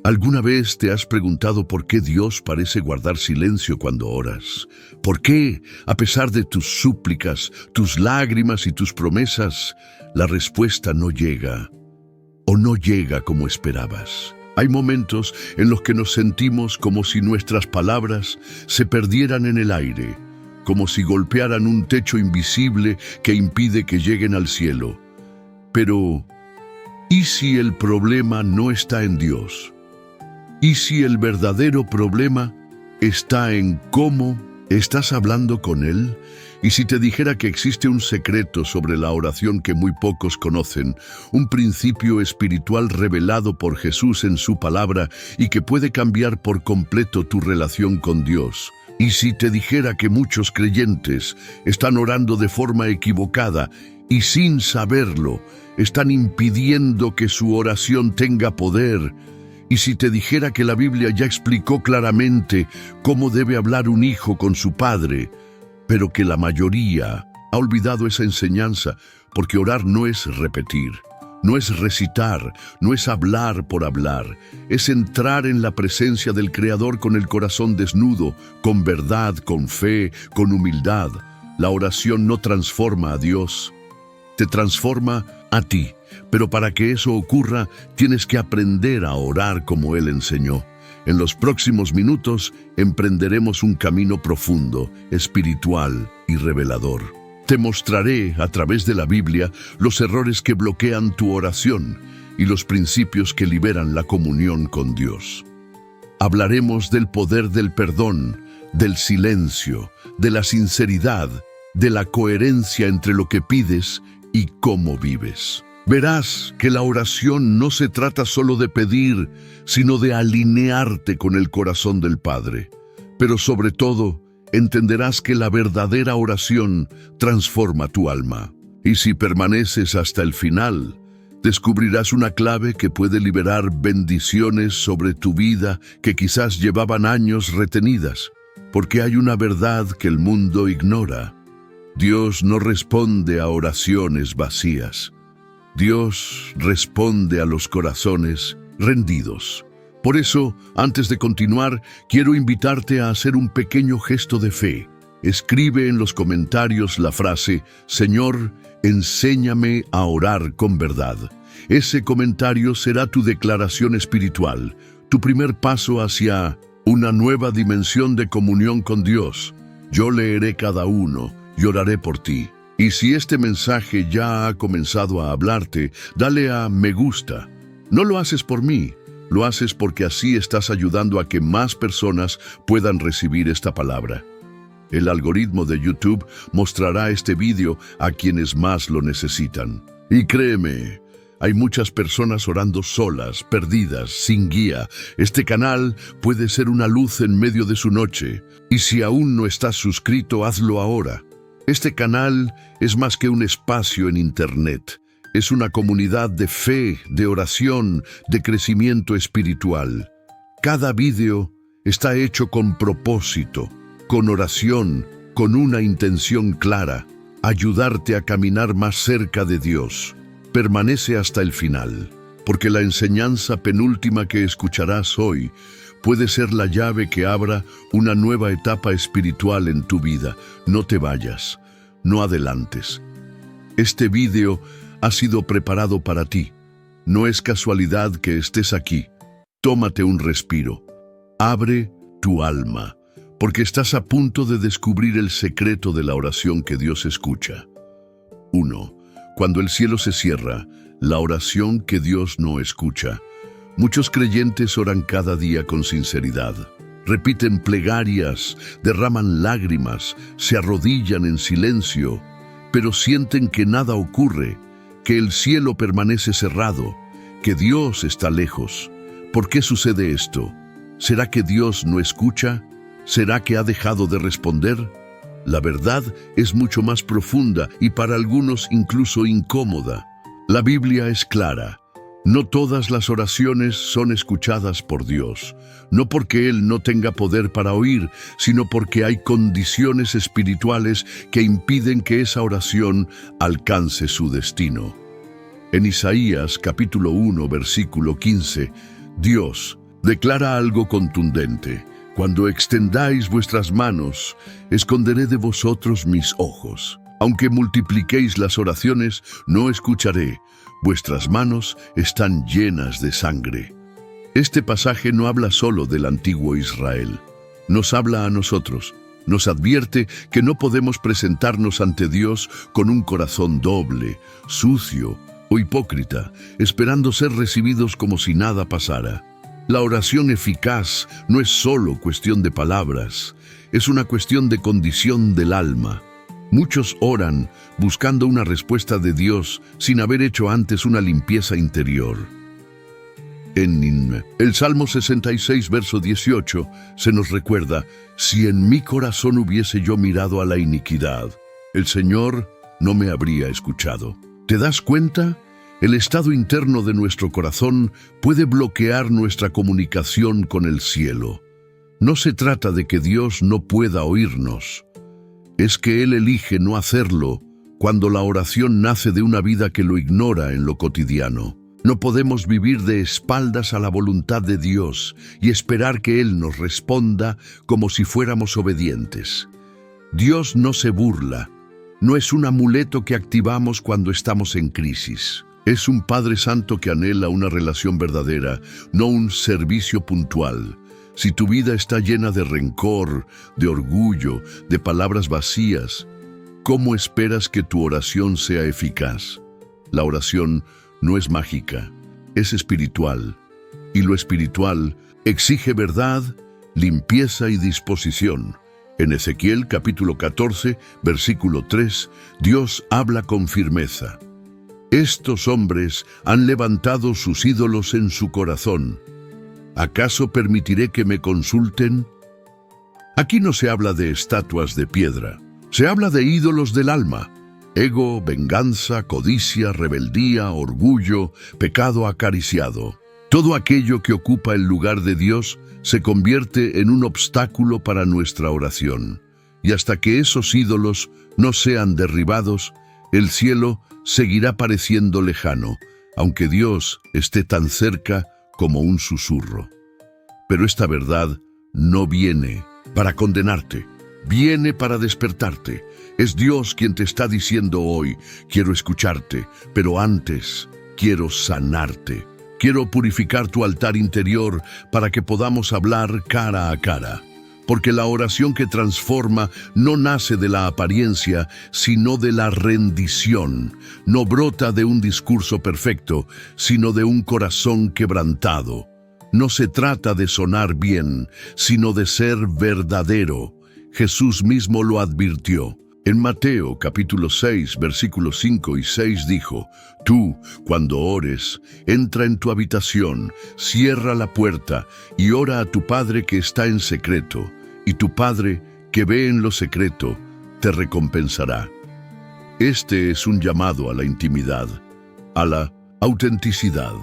¿Alguna vez te has preguntado por qué Dios parece guardar silencio cuando oras? ¿Por qué, a pesar de tus súplicas, tus lágrimas y tus promesas, la respuesta no llega o no llega como esperabas? Hay momentos en los que nos sentimos como si nuestras palabras se perdieran en el aire, como si golpearan un techo invisible que impide que lleguen al cielo. Pero, ¿y si el problema no está en Dios? ¿Y si el verdadero problema está en cómo estás hablando con Él? Y si te dijera que existe un secreto sobre la oración que muy pocos conocen, un principio espiritual revelado por Jesús en su palabra y que puede cambiar por completo tu relación con Dios. Y si te dijera que muchos creyentes están orando de forma equivocada y sin saberlo, están impidiendo que su oración tenga poder. Y si te dijera que la Biblia ya explicó claramente cómo debe hablar un hijo con su padre, pero que la mayoría ha olvidado esa enseñanza, porque orar no es repetir, no es recitar, no es hablar por hablar, es entrar en la presencia del Creador con el corazón desnudo, con verdad, con fe, con humildad. La oración no transforma a Dios, te transforma a ti. Pero para que eso ocurra, tienes que aprender a orar como Él enseñó. En los próximos minutos emprenderemos un camino profundo, espiritual y revelador. Te mostraré a través de la Biblia los errores que bloquean tu oración y los principios que liberan la comunión con Dios. Hablaremos del poder del perdón, del silencio, de la sinceridad, de la coherencia entre lo que pides y cómo vives. Verás que la oración no se trata solo de pedir, sino de alinearte con el corazón del Padre. Pero sobre todo, entenderás que la verdadera oración transforma tu alma. Y si permaneces hasta el final, descubrirás una clave que puede liberar bendiciones sobre tu vida que quizás llevaban años retenidas. Porque hay una verdad que el mundo ignora. Dios no responde a oraciones vacías. Dios responde a los corazones rendidos. Por eso, antes de continuar, quiero invitarte a hacer un pequeño gesto de fe. Escribe en los comentarios la frase, Señor, enséñame a orar con verdad. Ese comentario será tu declaración espiritual, tu primer paso hacia una nueva dimensión de comunión con Dios. Yo leeré cada uno y oraré por ti. Y si este mensaje ya ha comenzado a hablarte, dale a me gusta. No lo haces por mí, lo haces porque así estás ayudando a que más personas puedan recibir esta palabra. El algoritmo de YouTube mostrará este video a quienes más lo necesitan. Y créeme, hay muchas personas orando solas, perdidas, sin guía. Este canal puede ser una luz en medio de su noche. Y si aún no estás suscrito, hazlo ahora. Este canal es más que un espacio en Internet. Es una comunidad de fe, de oración, de crecimiento espiritual. Cada vídeo está hecho con propósito, con oración, con una intención clara, ayudarte a caminar más cerca de Dios. Permanece hasta el final, porque la enseñanza penúltima que escucharás hoy puede ser la llave que abra una nueva etapa espiritual en tu vida. No te vayas, no adelantes. Este video ha sido preparado para ti. No es casualidad que estés aquí. Tómate un respiro. Abre tu alma, porque estás a punto de descubrir el secreto de la oración que Dios escucha. 1. Cuando el cielo se cierra, la oración que Dios no escucha. Muchos creyentes oran cada día con sinceridad. Repiten plegarias, derraman lágrimas, se arrodillan en silencio, pero sienten que nada ocurre, que el cielo permanece cerrado, que Dios está lejos. ¿Por qué sucede esto? ¿Será que Dios no escucha? ¿Será que ha dejado de responder? La verdad es mucho más profunda y para algunos incluso incómoda. La Biblia es clara. No todas las oraciones son escuchadas por Dios, no porque Él no tenga poder para oír, sino porque hay condiciones espirituales que impiden que esa oración alcance su destino. En Isaías capítulo 1, versículo 15, Dios, Declara algo contundente. Cuando extendáis vuestras manos, esconderé de vosotros mis ojos. Aunque multipliquéis las oraciones, no escucharé. Vuestras manos están llenas de sangre. Este pasaje no habla solo del antiguo Israel. Nos habla a nosotros. Nos advierte que no podemos presentarnos ante Dios con un corazón doble, sucio o hipócrita, esperando ser recibidos como si nada pasara. La oración eficaz no es solo cuestión de palabras, es una cuestión de condición del alma. Muchos oran buscando una respuesta de Dios sin haber hecho antes una limpieza interior. En el Salmo 66, verso 18, se nos recuerda: si en mi corazón hubiese yo mirado a la iniquidad, el Señor no me habría escuchado. ¿Te das cuenta? El estado interno de nuestro corazón puede bloquear nuestra comunicación con el cielo. No se trata de que Dios no pueda oírnos. Es que Él elige no hacerlo cuando la oración nace de una vida que lo ignora en lo cotidiano. No podemos vivir de espaldas a la voluntad de Dios y esperar que Él nos responda como si fuéramos obedientes. Dios no se burla. No es un amuleto que activamos cuando estamos en crisis. Es un Padre Santo que anhela una relación verdadera, no un servicio puntual. Si tu vida está llena de rencor, de orgullo, de palabras vacías, ¿cómo esperas que tu oración sea eficaz? La oración no es mágica, es espiritual. Y lo espiritual exige verdad, limpieza y disposición. En Ezequiel capítulo 14, versículo 3, Dios habla con firmeza. Estos hombres han levantado sus ídolos en su corazón. ¿Acaso permitiré que me consulten? Aquí no se habla de estatuas de piedra. Se habla de ídolos del alma. Ego, venganza, codicia, rebeldía, orgullo, pecado acariciado. Todo aquello que ocupa el lugar de Dios se convierte en un obstáculo para nuestra oración. Y hasta que esos ídolos no sean derribados, el cielo seguirá pareciendo lejano, aunque Dios esté tan cerca como un susurro. Pero esta verdad no viene para condenarte, viene para despertarte. Es Dios quien te está diciendo hoy: quiero escucharte, pero antes quiero sanarte. Quiero purificar tu altar interior para que podamos hablar cara a cara. Porque la oración que transforma no nace de la apariencia, sino de la rendición. No brota de un discurso perfecto, sino de un corazón quebrantado. No se trata de sonar bien, sino de ser verdadero. Jesús mismo lo advirtió. En Mateo capítulo 6, versículos 5 y 6 dijo: tú, cuando ores, entra en tu habitación, cierra la puerta y ora a tu Padre que está en secreto, y tu Padre que ve en lo secreto te recompensará. Este es un llamado a la intimidad, a la autenticidad,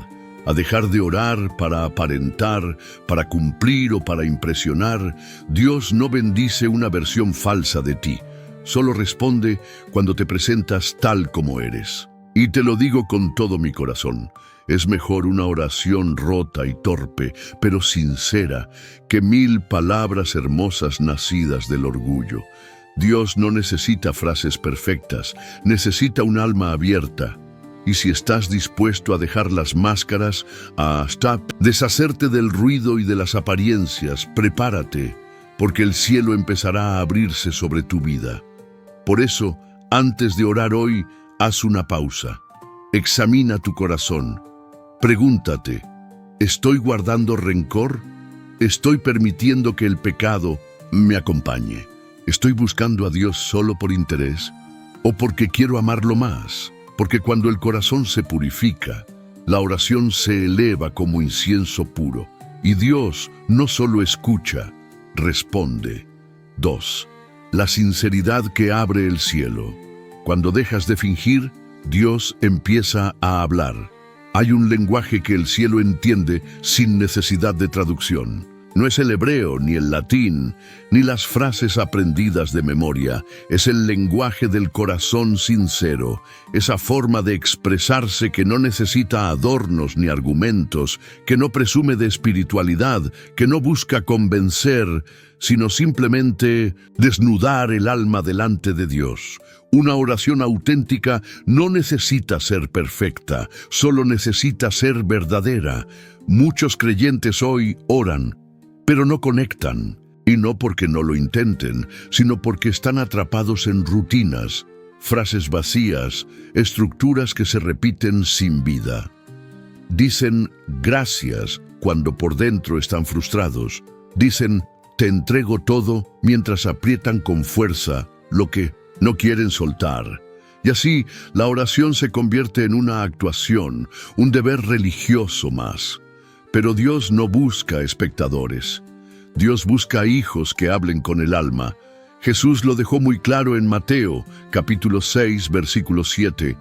a dejar de orar para aparentar, para cumplir o para impresionar. Dios no bendice una versión falsa de ti. Solo responde cuando te presentas tal como eres. Y te lo digo con todo mi corazón: es mejor una oración rota y torpe, pero sincera, que 1000 palabras hermosas nacidas del orgullo. Dios no necesita frases perfectas, necesita un alma abierta. Y si estás dispuesto a dejar las máscaras, hasta deshacerte del ruido y de las apariencias, prepárate, porque el cielo empezará a abrirse sobre tu vida. Por eso, antes de orar hoy, haz una pausa. Examina tu corazón. Pregúntate: ¿estoy guardando rencor? ¿Estoy permitiendo que el pecado me acompañe? ¿Estoy buscando a Dios solo por interés o porque quiero amarlo más? Porque cuando el corazón se purifica, la oración se eleva como incienso puro. Y Dios no solo escucha, responde. 2. La sinceridad que abre el cielo. Cuando dejas de fingir, Dios empieza a hablar. Hay un lenguaje que el cielo entiende sin necesidad de traducción. No es el hebreo, ni el latín, ni las frases aprendidas de memoria. Es el lenguaje del corazón sincero, esa forma de expresarse que no necesita adornos ni argumentos, que no presume de espiritualidad, que no busca convencer, sino simplemente desnudar el alma delante de Dios. Una oración auténtica no necesita ser perfecta, solo necesita ser verdadera. Muchos creyentes hoy oran, pero no conectan, y no porque no lo intenten, sino porque están atrapados en rutinas, frases vacías, estructuras que se repiten sin vida. Dicen gracias cuando por dentro están frustrados. Dicen te entrego todo mientras aprietan con fuerza lo que no quieren soltar. Y así la oración se convierte en una actuación, un deber religioso más. Pero Dios no busca espectadores. Dios busca hijos que hablen con el alma. Jesús lo dejó muy claro en Mateo, capítulo 6, versículo 7.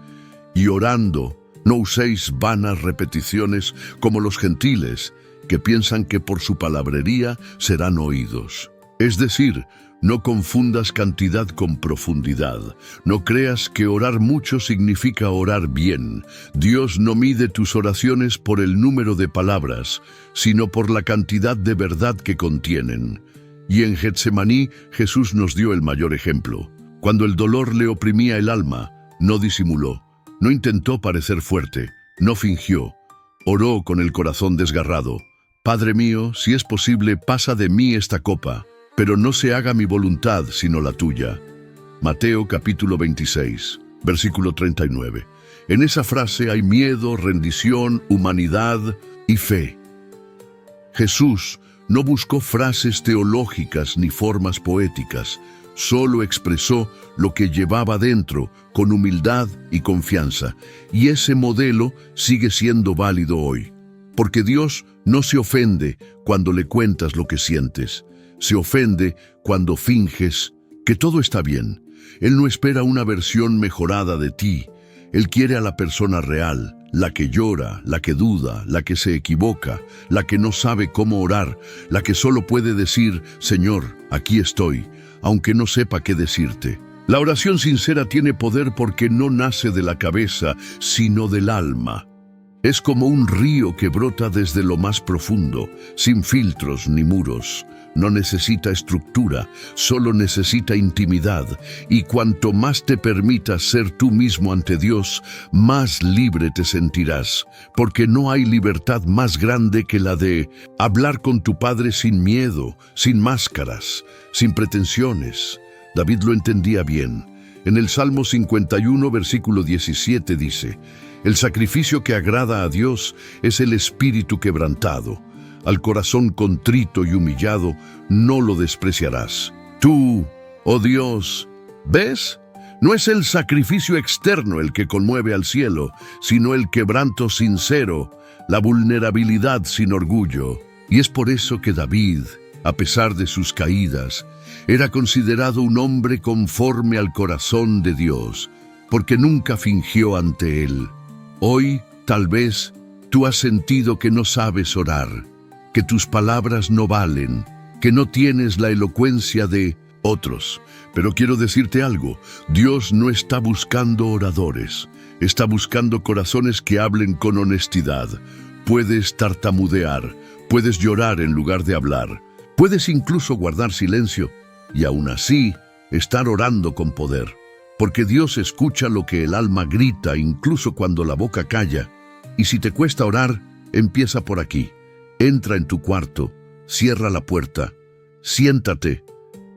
Y orando, no uséis vanas repeticiones como los gentiles, que piensan que por su palabrería serán oídos. Es decir, no confundas cantidad con profundidad. No creas que orar mucho significa orar bien. Dios no mide tus oraciones por el número de palabras, sino por la cantidad de verdad que contienen. Y en Getsemaní, Jesús nos dio el mayor ejemplo. Cuando el dolor le oprimía el alma, no disimuló, no intentó parecer fuerte, no fingió. Oró con el corazón desgarrado. Padre mío, si es posible, pasa de mí esta copa, pero no se haga mi voluntad sino la tuya. Mateo capítulo 26, versículo 39. En esa frase hay miedo, rendición, humanidad y fe. Jesús no buscó frases teológicas ni formas poéticas, solo expresó lo que llevaba dentro con humildad y confianza. Y ese modelo sigue siendo válido hoy, porque Dios no se ofende cuando le cuentas lo que sientes. Se ofende cuando finges que todo está bien. Él no espera una versión mejorada de ti. Él quiere a la persona real, la que llora, la que duda, la que se equivoca, la que no sabe cómo orar, la que solo puede decir, Señor, aquí estoy, aunque no sepa qué decirte. La oración sincera tiene poder porque no nace de la cabeza, sino del alma. Es como un río que brota desde lo más profundo, sin filtros ni muros. No necesita estructura, solo necesita intimidad. Y cuanto más te permitas ser tú mismo ante Dios, más libre te sentirás. Porque no hay libertad más grande que la de hablar con tu Padre sin miedo, sin máscaras, sin pretensiones. David lo entendía bien. En el Salmo 51, versículo 17 dice, el sacrificio que agrada a Dios es el espíritu quebrantado. Al corazón contrito y humillado no lo despreciarás. Tú, oh Dios, ¿ves? No es el sacrificio externo el que conmueve al cielo, sino el quebranto sincero, la vulnerabilidad sin orgullo. Y es por eso que David, a pesar de sus caídas, era considerado un hombre conforme al corazón de Dios, porque nunca fingió ante él. Hoy, tal vez, tú has sentido que no sabes orar, que tus palabras no valen, que no tienes la elocuencia de otros. Pero quiero decirte algo, Dios no está buscando oradores, está buscando corazones que hablen con honestidad. Puedes tartamudear, puedes llorar en lugar de hablar, puedes incluso guardar silencio y aún así estar orando con poder. Porque Dios escucha lo que el alma grita incluso cuando la boca calla. Y si te cuesta orar, empieza por aquí. Entra en tu cuarto, cierra la puerta, siéntate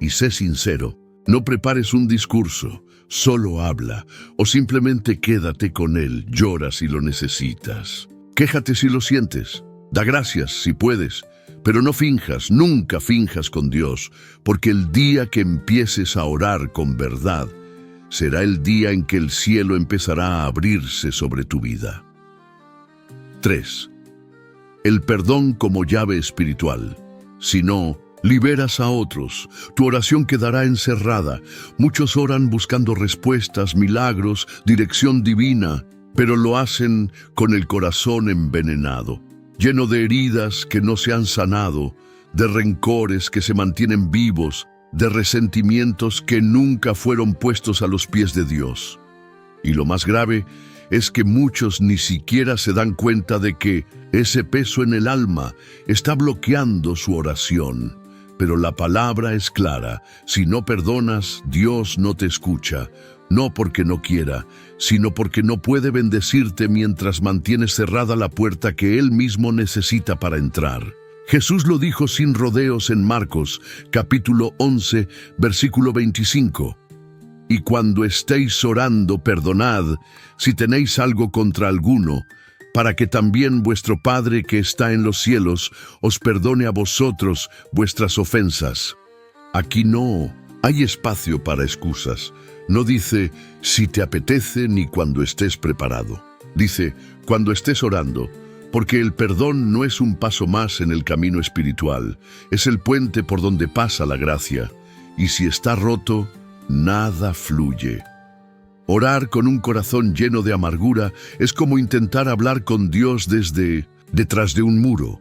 y sé sincero. No prepares un discurso, solo habla o simplemente quédate con él, llora si lo necesitas. Quéjate si lo sientes, da gracias si puedes, pero no finjas, nunca finjas con Dios, porque el día que empieces a orar con verdad, será el día en que el cielo empezará a abrirse sobre tu vida. 3. El perdón como llave espiritual. Si no, liberas a otros. Tu oración quedará encerrada. Muchos oran buscando respuestas, milagros, dirección divina, pero lo hacen con el corazón envenenado, lleno de heridas que no se han sanado, de rencores que se mantienen vivos, de resentimientos que nunca fueron puestos a los pies de Dios. Y lo más grave es que muchos ni siquiera se dan cuenta de que ese peso en el alma está bloqueando su oración. Pero la palabra es clara: si no perdonas, Dios no te escucha, no porque no quiera, sino porque no puede bendecirte mientras mantienes cerrada la puerta que Él mismo necesita para entrar. Jesús lo dijo sin rodeos en Marcos, capítulo 11, versículo 25. Y cuando estéis orando, perdonad, si tenéis algo contra alguno, para que también vuestro Padre que está en los cielos os perdone a vosotros vuestras ofensas. Aquí no hay espacio para excusas. No dice si te apetece ni cuando estés preparado. Dice cuando estés orando, porque el perdón no es un paso más en el camino espiritual, es el puente por donde pasa la gracia. Y si está roto, nada fluye. Orar con un corazón lleno de amargura es como intentar hablar con Dios desde detrás de un muro.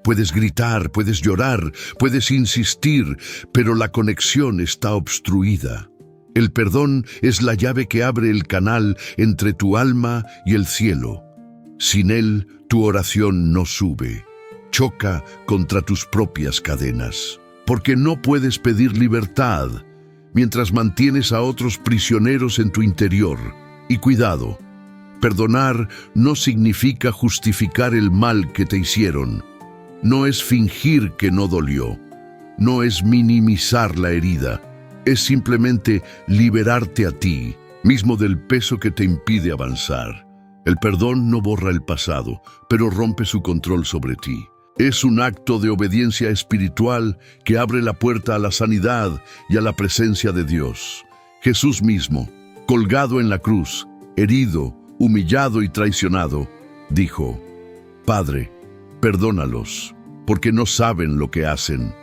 Puedes gritar, puedes llorar, puedes insistir, pero la conexión está obstruida. El perdón es la llave que abre el canal entre tu alma y el cielo. Sin él, tu oración no sube. Choca contra tus propias cadenas, porque no puedes pedir libertad mientras mantienes a otros prisioneros en tu interior. Y cuidado, perdonar no significa justificar el mal que te hicieron. No es fingir que no dolió. No es minimizar la herida. Es simplemente liberarte a ti mismo del peso que te impide avanzar. El perdón no borra el pasado, pero rompe su control sobre ti. Es un acto de obediencia espiritual que abre la puerta a la sanidad y a la presencia de Dios. Jesús mismo, colgado en la cruz, herido, humillado y traicionado, dijo: Padre, perdónalos, porque no saben lo que hacen.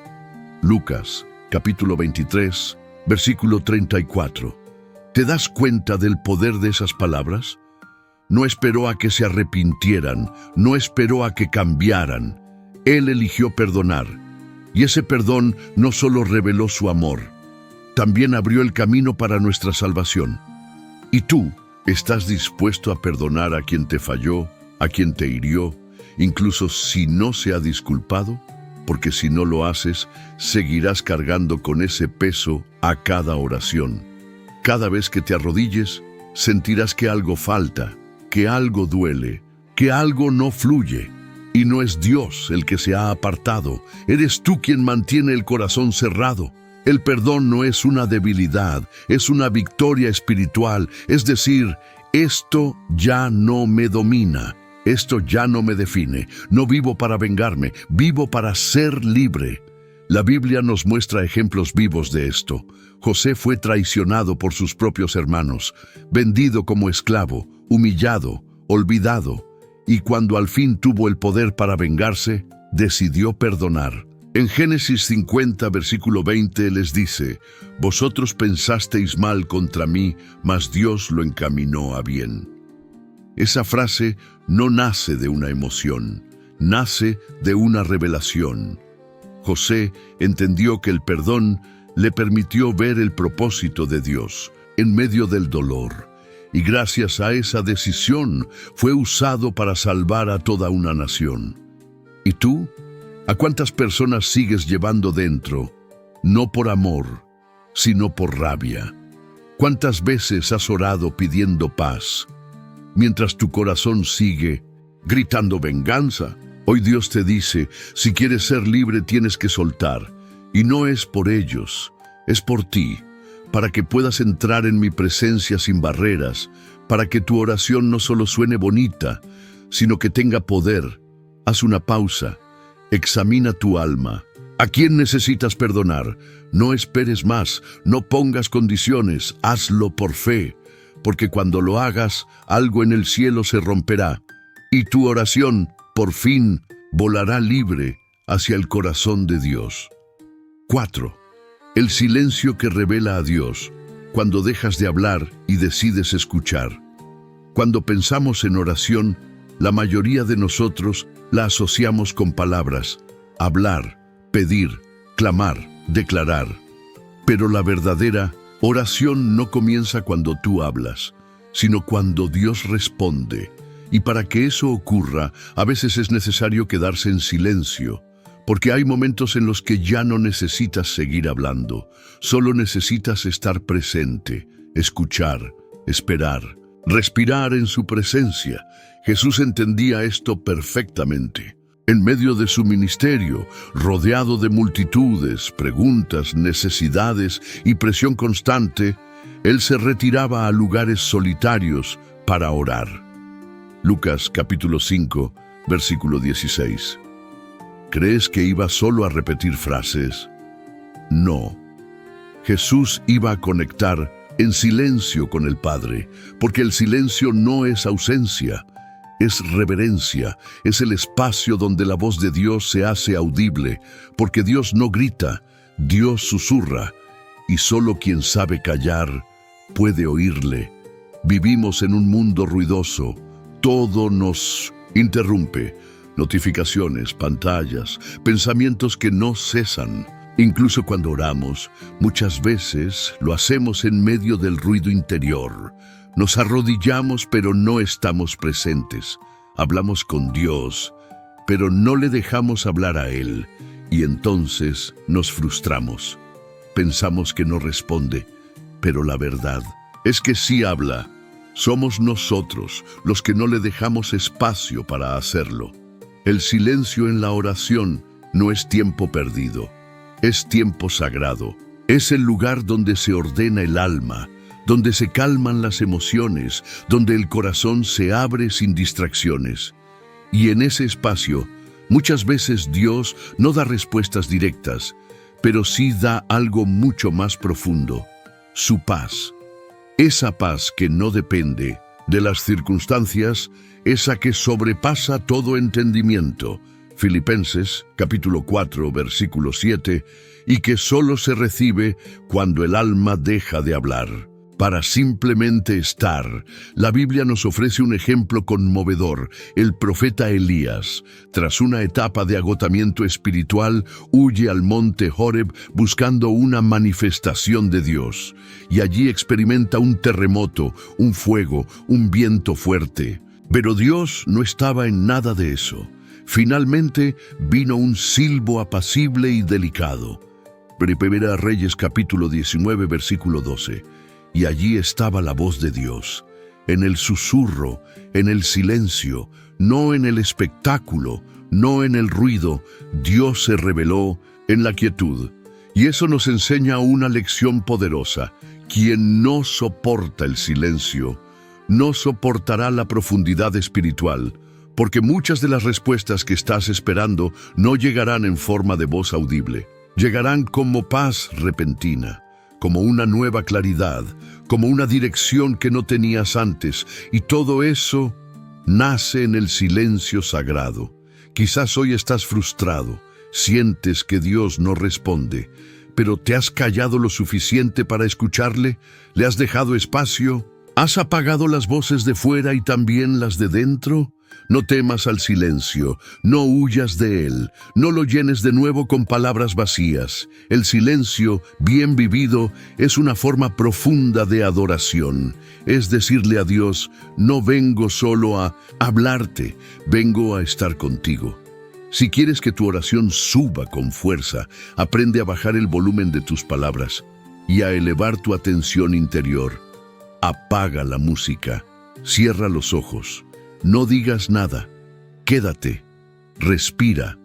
Lucas, capítulo 23, versículo 34. ¿Te das cuenta del poder de esas palabras? No esperó a que se arrepintieran, no esperó a que cambiaran. Él eligió perdonar, y ese perdón no solo reveló su amor, también abrió el camino para nuestra salvación. ¿Y tú estás dispuesto a perdonar a quien te falló, a quien te hirió, incluso si no se ha disculpado? Porque si no lo haces, seguirás cargando con ese peso a cada oración. Cada vez que te arrodilles, sentirás que algo falta, que algo duele, que algo no fluye. Y no es Dios el que se ha apartado, eres tú quien mantiene el corazón cerrado. El perdón no es una debilidad, es una victoria espiritual, es decir, esto ya no me domina, esto ya no me define, no vivo para vengarme, vivo para ser libre. La Biblia nos muestra ejemplos vivos de esto. José fue traicionado por sus propios hermanos, vendido como esclavo, humillado, olvidado, y cuando al fin tuvo el poder para vengarse, decidió perdonar. En Génesis 50, versículo 20, les dice: Vosotros pensasteis mal contra mí, mas Dios lo encaminó a bien. Esa frase no nace de una emoción, nace de una revelación. José entendió que el perdón le permitió ver el propósito de Dios en medio del dolor. Y gracias a esa decisión fue usado para salvar a toda una nación. ¿Y tú? ¿A cuántas personas sigues llevando dentro? No por amor, sino por rabia. ¿Cuántas veces has orado pidiendo paz, mientras tu corazón sigue gritando venganza? Hoy Dios te dice, si quieres ser libre tienes que soltar. Y no es por ellos, es por ti. Para que puedas entrar en mi presencia sin barreras, para que tu oración no solo suene bonita, sino que tenga poder. Haz una pausa, examina tu alma. ¿A quién necesitas perdonar? No esperes más, no pongas condiciones, hazlo por fe, porque cuando lo hagas, algo en el cielo se romperá, y tu oración, por fin, volará libre hacia el corazón de Dios. 4. El silencio que revela a Dios, cuando dejas de hablar y decides escuchar. Cuando pensamos en oración, la mayoría de nosotros la asociamos con palabras, hablar, pedir, clamar, declarar. Pero la verdadera oración no comienza cuando tú hablas, sino cuando Dios responde. Y para que eso ocurra, a veces es necesario quedarse en silencio, porque hay momentos en los que ya no necesitas seguir hablando, solo necesitas estar presente, escuchar, esperar, respirar en su presencia. Jesús entendía esto perfectamente. En medio de su ministerio, rodeado de multitudes, preguntas, necesidades y presión constante, Él se retiraba a lugares solitarios para orar. Lucas capítulo 5, versículo 16. ¿Crees que iba solo a repetir frases? No. Jesús iba a conectar en silencio con el Padre, porque el silencio no es ausencia, es reverencia, es el espacio donde la voz de Dios se hace audible, porque Dios no grita, Dios susurra, y solo quien sabe callar puede oírle. Vivimos en un mundo ruidoso, todo nos interrumpe, notificaciones, pantallas, pensamientos que no cesan. Incluso cuando oramos, muchas veces lo hacemos en medio del ruido interior. Nos arrodillamos, pero no estamos presentes. Hablamos con Dios, pero no le dejamos hablar a Él, y entonces nos frustramos. Pensamos que no responde, pero la verdad es que sí habla. Somos nosotros los que no le dejamos espacio para hacerlo. El silencio en la oración no es tiempo perdido, es tiempo sagrado. Es el lugar donde se ordena el alma, donde se calman las emociones, donde el corazón se abre sin distracciones. Y en ese espacio, muchas veces Dios no da respuestas directas, pero sí da algo mucho más profundo, su paz. Esa paz que no depende de las circunstancias, esa que sobrepasa todo entendimiento. Filipenses capítulo 4, versículo 7, y que solo se recibe cuando el alma deja de hablar. Para simplemente estar, la Biblia nos ofrece un ejemplo conmovedor. El profeta Elías, tras una etapa de agotamiento espiritual, huye al monte Horeb buscando una manifestación de Dios. Y allí experimenta un terremoto, un fuego, un viento fuerte. Pero Dios no estaba en nada de eso. Finalmente vino un silbo apacible y delicado. Primera Reyes capítulo 19, versículo 12. Y allí estaba la voz de Dios, en el susurro, en el silencio, no en el espectáculo, no en el ruido. Dios se reveló en la quietud. Y eso nos enseña una lección poderosa. Quien no soporta el silencio, no soportará la profundidad espiritual, porque muchas de las respuestas que estás esperando no llegarán en forma de voz audible. Llegarán como paz repentina, como una nueva claridad, como una dirección que no tenías antes, y todo eso nace en el silencio sagrado. Quizás hoy estás frustrado, sientes que Dios no responde, pero ¿te has callado lo suficiente para escucharle? ¿Le has dejado espacio? ¿Has apagado las voces de fuera y también las de dentro? No temas al silencio, no huyas de él, no lo llenes de nuevo con palabras vacías. El silencio, bien vivido, es una forma profunda de adoración. Es decirle a Dios, no vengo solo a hablarte, vengo a estar contigo. Si quieres que tu oración suba con fuerza, aprende a bajar el volumen de tus palabras y a elevar tu atención interior. Apaga la música, cierra los ojos. No digas nada, quédate, respira,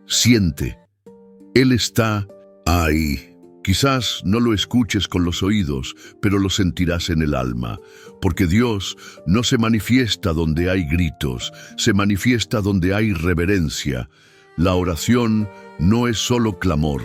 siente. Él está ahí. Quizás no lo escuches con los oídos, pero lo sentirás en el alma, porque Dios no se manifiesta donde hay gritos, se manifiesta donde hay reverencia. La oración no es solo clamor,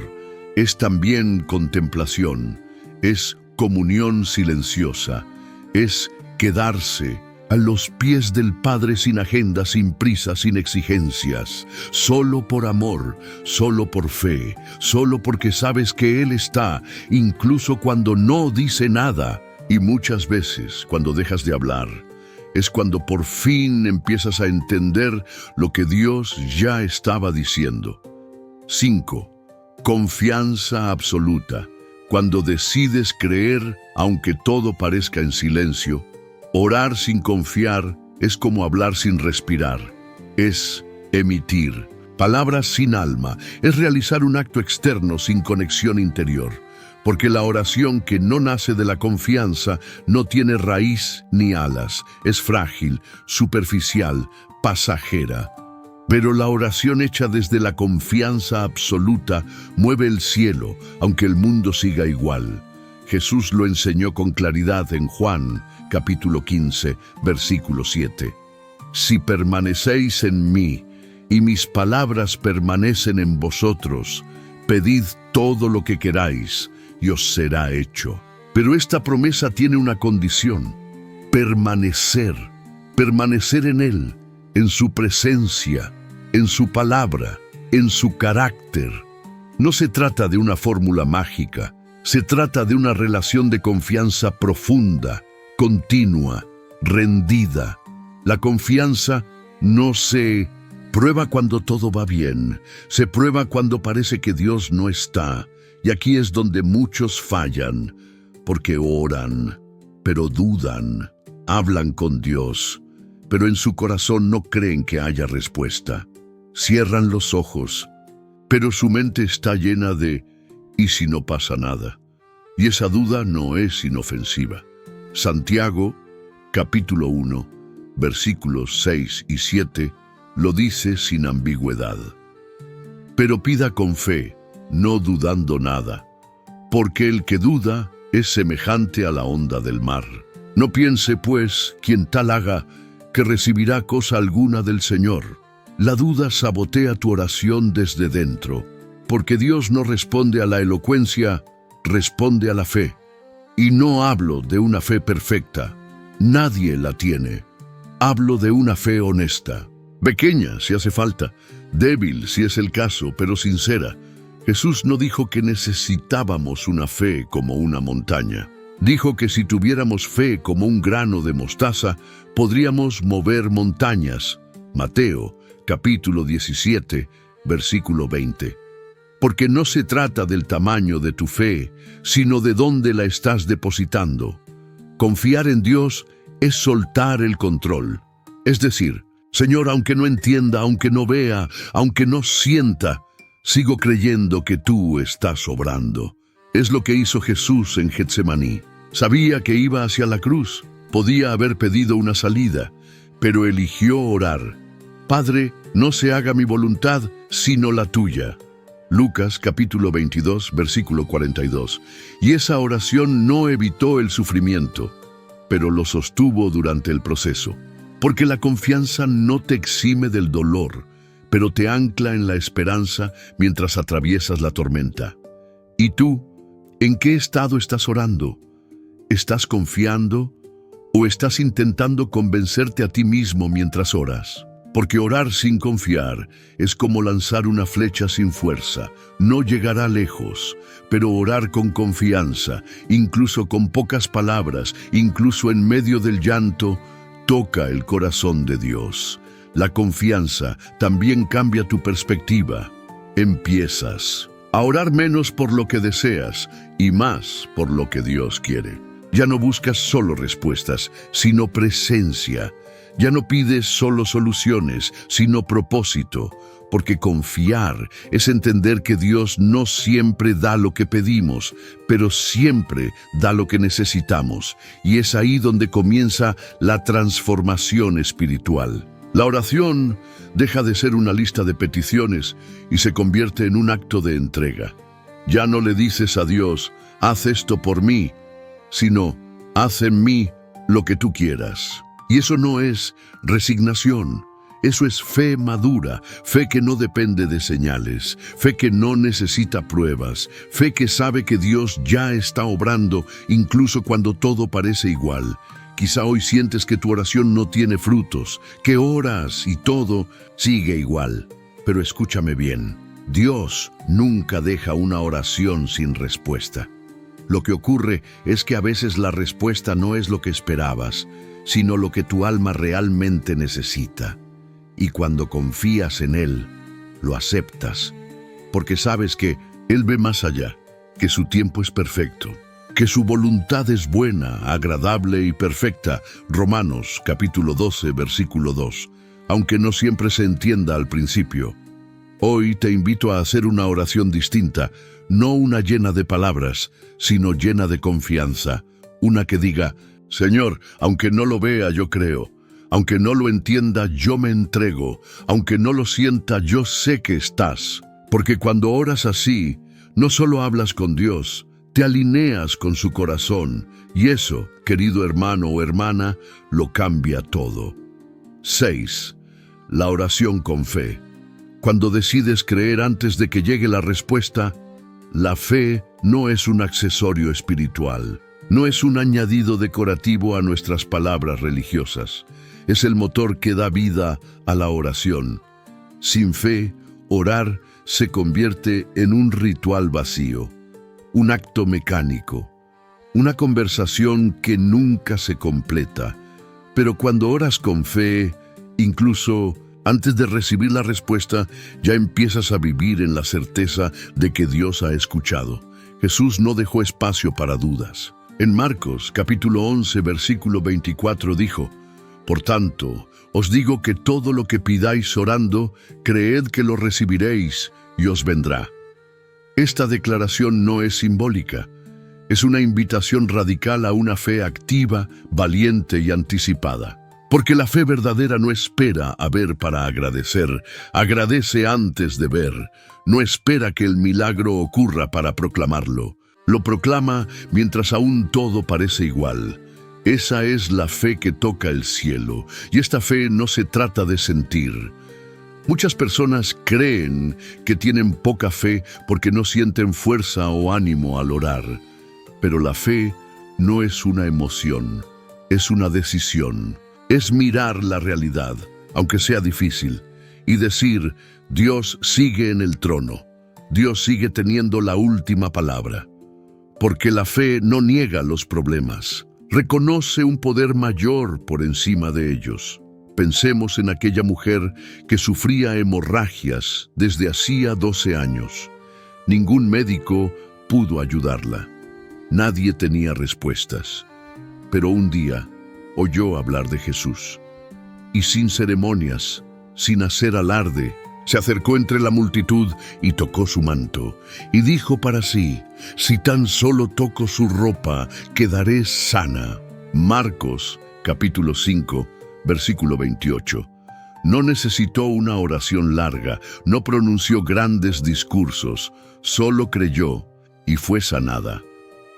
es también contemplación, es comunión silenciosa, es quedarse a los pies del Padre sin agenda, sin prisa, sin exigencias, solo por amor, solo por fe, solo porque sabes que Él está, incluso cuando no dice nada. Y muchas veces, cuando dejas de hablar, es cuando por fin empiezas a entender lo que Dios ya estaba diciendo. 5. Confianza absoluta. Cuando decides creer, aunque todo parezca en silencio, orar sin confiar es como hablar sin respirar. Es emitir palabras sin alma, es realizar un acto externo sin conexión interior. Porque la oración que no nace de la confianza no tiene raíz ni alas, es frágil, superficial, pasajera. Pero la oración hecha desde la confianza absoluta mueve el cielo, aunque el mundo siga igual. Jesús lo enseñó con claridad en Juan, capítulo 15, versículo 7. Si permanecéis en mí, y mis palabras permanecen en vosotros, pedid todo lo que queráis, y os será hecho. Pero esta promesa tiene una condición: permanecer en Él, en su presencia, en su palabra, en su carácter. No se trata de una fórmula mágica, se trata de una relación de confianza profunda, continua, rendida. La confianza no se prueba cuando todo va bien, se prueba cuando parece que Dios no está. Y aquí es donde muchos fallan, porque oran, pero dudan, hablan con Dios, pero en su corazón no creen que haya respuesta. Cierran los ojos, pero su mente está llena de ¿y si no pasa nada? Y esa duda no es inofensiva. Santiago, capítulo 1, versículos 6 y 7, lo dice sin ambigüedad. Pero pida con fe, no dudando nada, porque el que duda es semejante a la onda del mar. No piense, pues, quien tal haga, que recibirá cosa alguna del Señor. La duda sabotea tu oración desde dentro, porque Dios no responde a la elocuencia, responde a la fe. Y no hablo de una fe perfecta, nadie la tiene. Hablo de una fe honesta, pequeña si hace falta, débil si es el caso, pero sincera. Jesús no dijo que necesitábamos una fe como una montaña. Dijo que si tuviéramos fe como un grano de mostaza, podríamos mover montañas. Mateo, capítulo 17, versículo 20. Porque no se trata del tamaño de tu fe, sino de dónde la estás depositando. Confiar en Dios es soltar el control. Es decir, Señor, aunque no entienda, aunque no vea, aunque no sienta, sigo creyendo que tú estás obrando. Es lo que hizo Jesús en Getsemaní. Sabía que iba hacia la cruz. Podía haber pedido una salida, pero eligió orar. Padre, no se haga mi voluntad, sino la tuya. Lucas capítulo 22, versículo 42. Y esa oración no evitó el sufrimiento, pero lo sostuvo durante el proceso. Porque la confianza no te exime del dolor, pero te ancla en la esperanza mientras atraviesas la tormenta. ¿Y tú, en qué estado estás orando? ¿Estás confiando o estás intentando convencerte a ti mismo mientras oras? Porque orar sin confiar es como lanzar una flecha sin fuerza. No llegará lejos, pero orar con confianza, incluso con pocas palabras, incluso en medio del llanto, toca el corazón de Dios. La confianza también cambia tu perspectiva. Empiezas a orar menos por lo que deseas y más por lo que Dios quiere. Ya no buscas solo respuestas, sino presencia. Ya no pides solo soluciones, sino propósito, porque confiar es entender que Dios no siempre da lo que pedimos, pero siempre da lo que necesitamos, y es ahí donde comienza la transformación espiritual. La oración deja de ser una lista de peticiones y se convierte en un acto de entrega. Ya no le dices a Dios, haz esto por mí, sino, haz en mí lo que tú quieras. Y eso no es resignación, eso es fe madura, fe que no depende de señales, fe que no necesita pruebas, fe que sabe que Dios ya está obrando incluso cuando todo parece igual. Quizá hoy sientes que tu oración no tiene frutos, que oras y todo sigue igual. Pero escúchame bien, Dios nunca deja una oración sin respuesta. Lo que ocurre es que a veces la respuesta no es lo que esperabas, sino lo que tu alma realmente necesita. Y cuando confías en Él, lo aceptas, porque sabes que Él ve más allá, que su tiempo es perfecto, que su voluntad es buena, agradable y perfecta. Romanos capítulo 12, versículo 2. Aunque no siempre se entienda al principio. Hoy te invito a hacer una oración distinta, no una llena de palabras, sino llena de confianza. Una que diga: Señor, aunque no lo vea, yo creo. Aunque no lo entienda, yo me entrego. Aunque no lo sienta, yo sé que estás. Porque cuando oras así, no solo hablas con Dios, te alineas con su corazón. Y eso, querido hermano o hermana, lo cambia todo. 6. La oración con fe. Cuando decides creer antes de que llegue la respuesta, la fe no es un accesorio espiritual, no es un añadido decorativo a nuestras palabras religiosas. Es el motor que da vida a la oración. Sin fe, orar se convierte en un ritual vacío, un acto mecánico, una conversación que nunca se completa. Pero cuando oras con fe, incluso antes de recibir la respuesta, ya empiezas a vivir en la certeza de que Dios ha escuchado. Jesús no dejó espacio para dudas. En Marcos, capítulo 11, versículo 24 dijo: Por tanto, os digo que todo lo que pidáis orando, creed que lo recibiréis y os vendrá. Esta declaración no es simbólica. Es una invitación radical a una fe activa, valiente y anticipada. Porque la fe verdadera no espera a ver para agradecer, agradece antes de ver, no espera que el milagro ocurra para proclamarlo. Lo proclama mientras aún todo parece igual. Esa es la fe que toca el cielo, y esta fe no se trata de sentir. Muchas personas creen que tienen poca fe porque no sienten fuerza o ánimo al orar. Pero la fe no es una emoción, es una decisión. Es mirar la realidad, aunque sea difícil, y decir: Dios sigue en el trono, Dios sigue teniendo la última palabra. Porque la fe no niega los problemas, reconoce un poder mayor por encima de ellos. Pensemos en aquella mujer que sufría hemorragias desde hacía 12 años. Ningún médico pudo ayudarla. Nadie tenía respuestas. Pero un día oyó hablar de Jesús, y sin ceremonias, sin hacer alarde, se acercó entre la multitud y tocó su manto, y dijo para sí: si tan solo toco su ropa, quedaré sana. Marcos, capítulo 5, versículo 28. No necesitó una oración larga, no pronunció grandes discursos, solo creyó y fue sanada.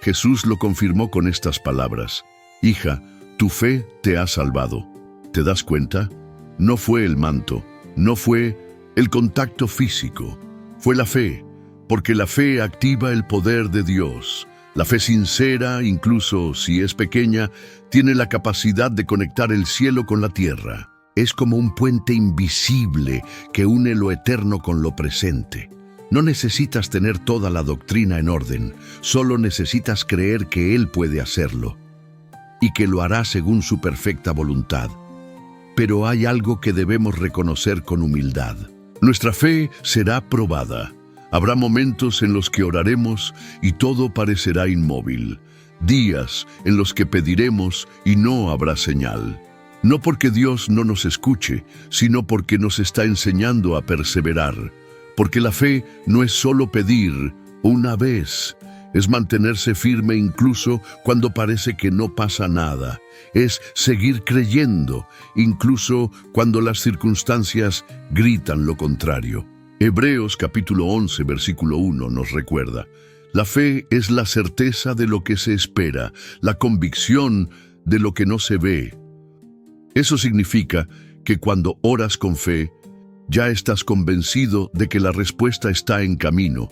Jesús lo confirmó con estas palabras: Hija, tu fe te ha salvado. ¿Te das cuenta? No fue el manto, no fue el contacto físico, fue la fe, porque la fe activa el poder de Dios. La fe sincera, incluso si es pequeña, tiene la capacidad de conectar el cielo con la tierra. Es como un puente invisible que une lo eterno con lo presente. No necesitas tener toda la doctrina en orden, solo necesitas creer que Él puede hacerlo y que lo hará según su perfecta voluntad. Pero hay algo que debemos reconocer con humildad. Nuestra fe será probada. Habrá momentos en los que oraremos y todo parecerá inmóvil. Días en los que pediremos y no habrá señal. No porque Dios no nos escuche, sino porque nos está enseñando a perseverar. Porque la fe no es solo pedir una vez, es mantenerse firme incluso cuando parece que no pasa nada. Es seguir creyendo, incluso cuando las circunstancias gritan lo contrario. Hebreos capítulo 11, versículo 1 nos recuerda: la fe es la certeza de lo que se espera, la convicción de lo que no se ve. Eso significa que cuando oras con fe, ya estás convencido de que la respuesta está en camino,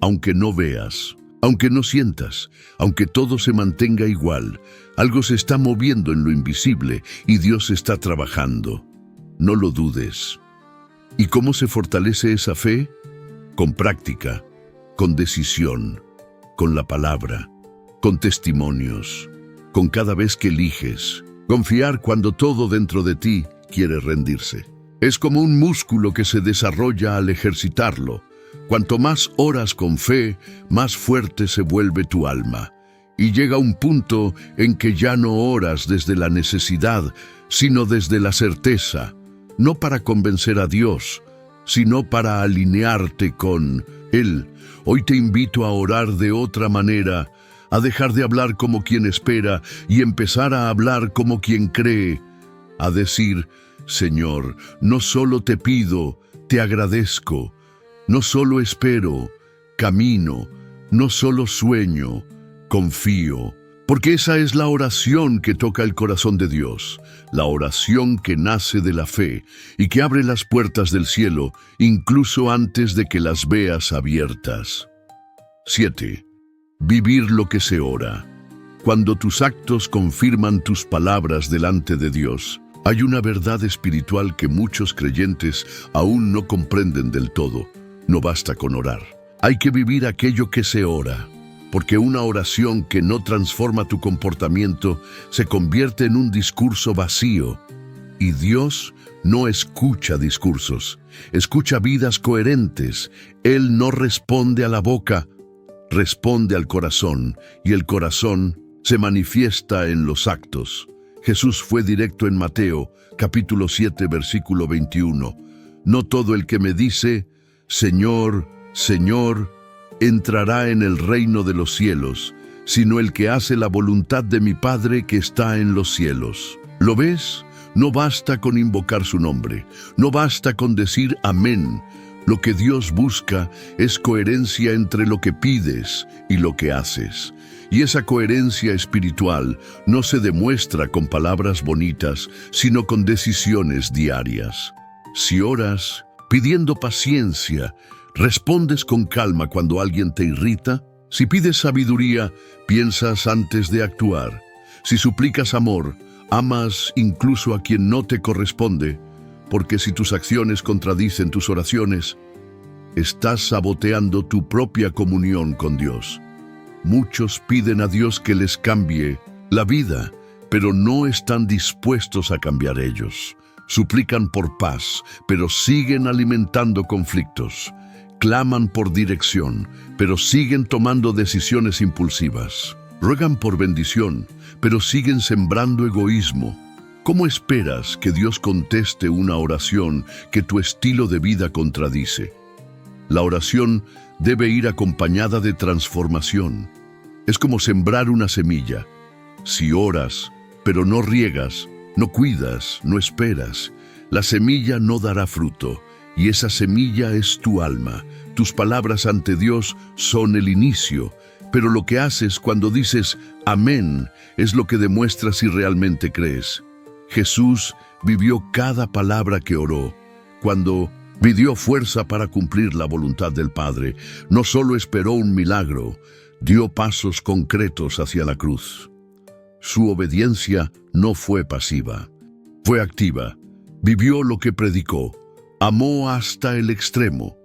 aunque no veas. Aunque no sientas, aunque todo se mantenga igual, algo se está moviendo en lo invisible y Dios está trabajando. No lo dudes. ¿Y cómo se fortalece esa fe? Con práctica, con decisión, con la palabra, con testimonios, con cada vez que eliges. Confiar cuando todo dentro de ti quiere rendirse. Es como un músculo que se desarrolla al ejercitarlo. Cuanto más oras con fe, más fuerte se vuelve tu alma. Y llega un punto en que ya no oras desde la necesidad, sino desde la certeza, no para convencer a Dios, sino para alinearte con Él. Hoy te invito a orar de otra manera, a dejar de hablar como quien espera y empezar a hablar como quien cree, a decir: Señor, no solo te pido, te agradezco, no solo espero, camino, no solo sueño, confío. Porque esa es la oración que toca el corazón de Dios, la oración que nace de la fe y que abre las puertas del cielo incluso antes de que las veas abiertas. 7. Vivir lo que se ora. Cuando tus actos confirman tus palabras delante de Dios, hay una verdad espiritual que muchos creyentes aún no comprenden del todo. No basta con orar. Hay que vivir aquello que se ora. Porque una oración que no transforma tu comportamiento se convierte en un discurso vacío. Y Dios no escucha discursos, escucha vidas coherentes. Él no responde a la boca, responde al corazón, y el corazón se manifiesta en los actos. Jesús fue directo en Mateo, capítulo 7, versículo 21. No todo el que me dice, Señor, Señor, entrará en el reino de los cielos, sino el que hace la voluntad de mi Padre que está en los cielos. ¿Lo ves? No basta con invocar su nombre, no basta con decir amén. Lo que Dios busca es coherencia entre lo que pides y lo que haces. Y esa coherencia espiritual no se demuestra con palabras bonitas, sino con decisiones diarias. Si oras pidiendo paciencia, ¿respondes con calma cuando alguien te irrita? Si pides sabiduría, piensas antes de actuar. Si suplicas amor, amas incluso a quien no te corresponde, porque si tus acciones contradicen tus oraciones, estás saboteando tu propia comunión con Dios. Muchos piden a Dios que les cambie la vida, pero no están dispuestos a cambiar ellos. Suplican por paz, pero siguen alimentando conflictos. Claman por dirección, pero siguen tomando decisiones impulsivas. Ruegan por bendición, pero siguen sembrando egoísmo. ¿Cómo esperas que Dios conteste una oración que tu estilo de vida contradice? La oración debe ir acompañada de transformación. Es como sembrar una semilla. Si oras, pero no riegas, no cuidas, no esperas, la semilla no dará fruto. Y esa semilla es tu alma. Tus palabras ante Dios son el inicio, pero lo que haces cuando dices amén es lo que demuestra si realmente crees. Jesús vivió cada palabra que oró. Cuando pidió fuerza para cumplir la voluntad del Padre, no solo esperó un milagro, dio pasos concretos hacia la cruz. Su obediencia no fue pasiva, fue activa. Vivió lo que predicó. Amó hasta el extremo,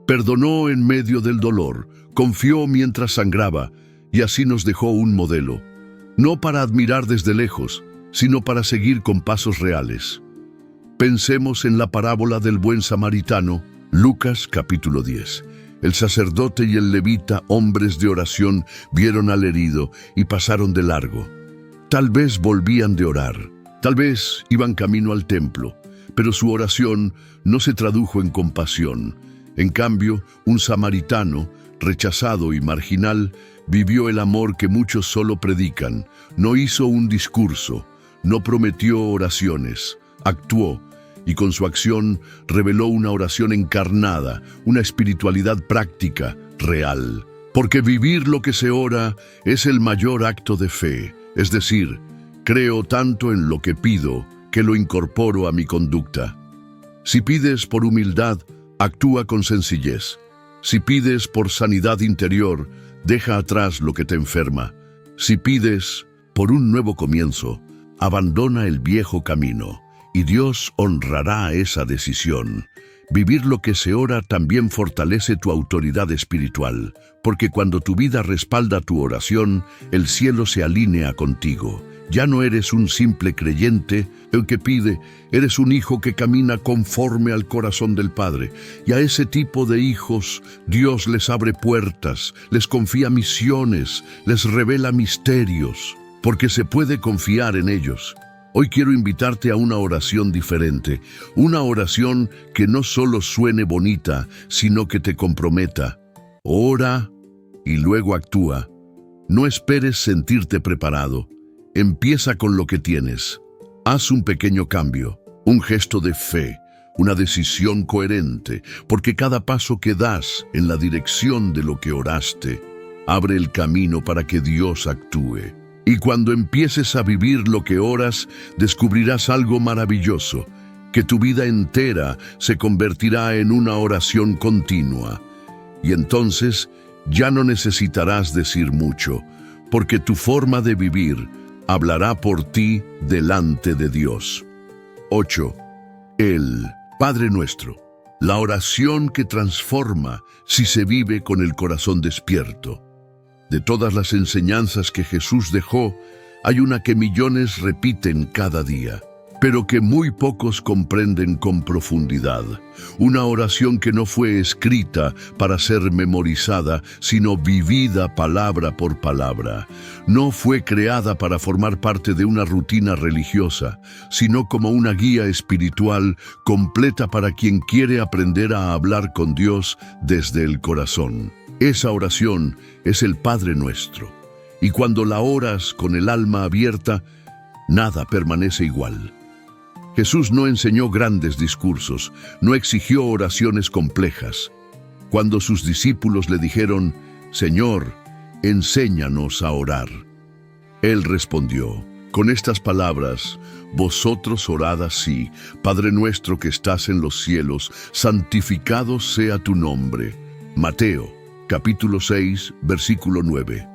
perdonó en medio del dolor, confió mientras sangraba, y así nos dejó un modelo, no para admirar desde lejos, sino para seguir con pasos reales. Pensemos en la parábola del buen samaritano, Lucas capítulo 10. El sacerdote y el levita, hombres de oración, vieron al herido y pasaron de largo. Tal vez volvían de orar, tal vez iban camino al templo, pero su oración no se tradujo en compasión. En cambio, un samaritano, rechazado y marginal, vivió el amor que muchos solo predican. No hizo un discurso, no prometió oraciones, actuó, y con su acción reveló una oración encarnada, una espiritualidad práctica, real. Porque vivir lo que se ora es el mayor acto de fe, es decir, creo tanto en lo que pido, que lo incorporo a mi conducta. Si pides por humildad, actúa con sencillez. Si pides por sanidad interior, deja atrás lo que te enferma. Si pides por un nuevo comienzo, abandona el viejo camino, y Dios honrará esa decisión. Vivir lo que se ora también fortalece tu autoridad espiritual, porque cuando tu vida respalda tu oración, el cielo se alinea contigo. Ya no eres un simple creyente, el que pide, eres un hijo que camina conforme al corazón del Padre. Y a ese tipo de hijos, Dios les abre puertas, les confía misiones, les revela misterios, porque se puede confiar en ellos. Hoy quiero invitarte a una oración diferente, una oración que no solo suene bonita, sino que te comprometa. Ora y luego actúa. No esperes sentirte preparado. Empieza con lo que tienes. Haz un pequeño cambio, un gesto de fe, una decisión coherente, porque cada paso que das en la dirección de lo que oraste, abre el camino para que Dios actúe. Y cuando empieces a vivir lo que oras, descubrirás algo maravilloso, que tu vida entera se convertirá en una oración continua. Y entonces ya no necesitarás decir mucho, porque tu forma de vivir hablará por ti delante de Dios. 8. El Padre Nuestro, la oración que transforma si se vive con el corazón despierto. De todas las enseñanzas que Jesús dejó, hay una que millones repiten cada día, pero que muy pocos comprenden con profundidad. Una oración que no fue escrita para ser memorizada, sino vivida palabra por palabra. No fue creada para formar parte de una rutina religiosa, sino como una guía espiritual completa para quien quiere aprender a hablar con Dios desde el corazón. Esa oración es el Padre Nuestro, y cuando la oras con el alma abierta, nada permanece igual. Jesús no enseñó grandes discursos, no exigió oraciones complejas. Cuando sus discípulos le dijeron, «Señor, enséñanos a orar», Él respondió, con estas palabras, «Vosotros orad así, Padre nuestro que estás en los cielos, santificado sea tu nombre». Mateo, capítulo 6, versículo 9.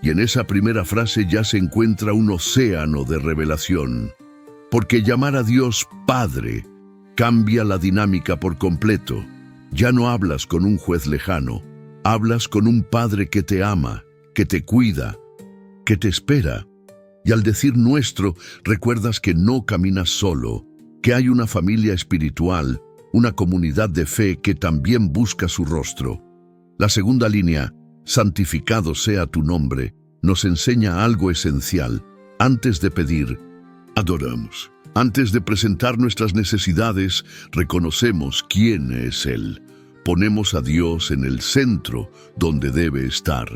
Y en esa primera frase ya se encuentra un océano de revelación. Porque llamar a Dios Padre cambia la dinámica por completo. Ya no hablas con un juez lejano, hablas con un Padre que te ama, que te cuida, que te espera. Y al decir nuestro, recuerdas que no caminas solo, que hay una familia espiritual, una comunidad de fe que también busca su rostro. La segunda línea, santificado sea tu nombre, nos enseña algo esencial. Antes de pedir, adoramos. Antes de presentar nuestras necesidades, reconocemos quién es Él. Ponemos a Dios en el centro donde debe estar.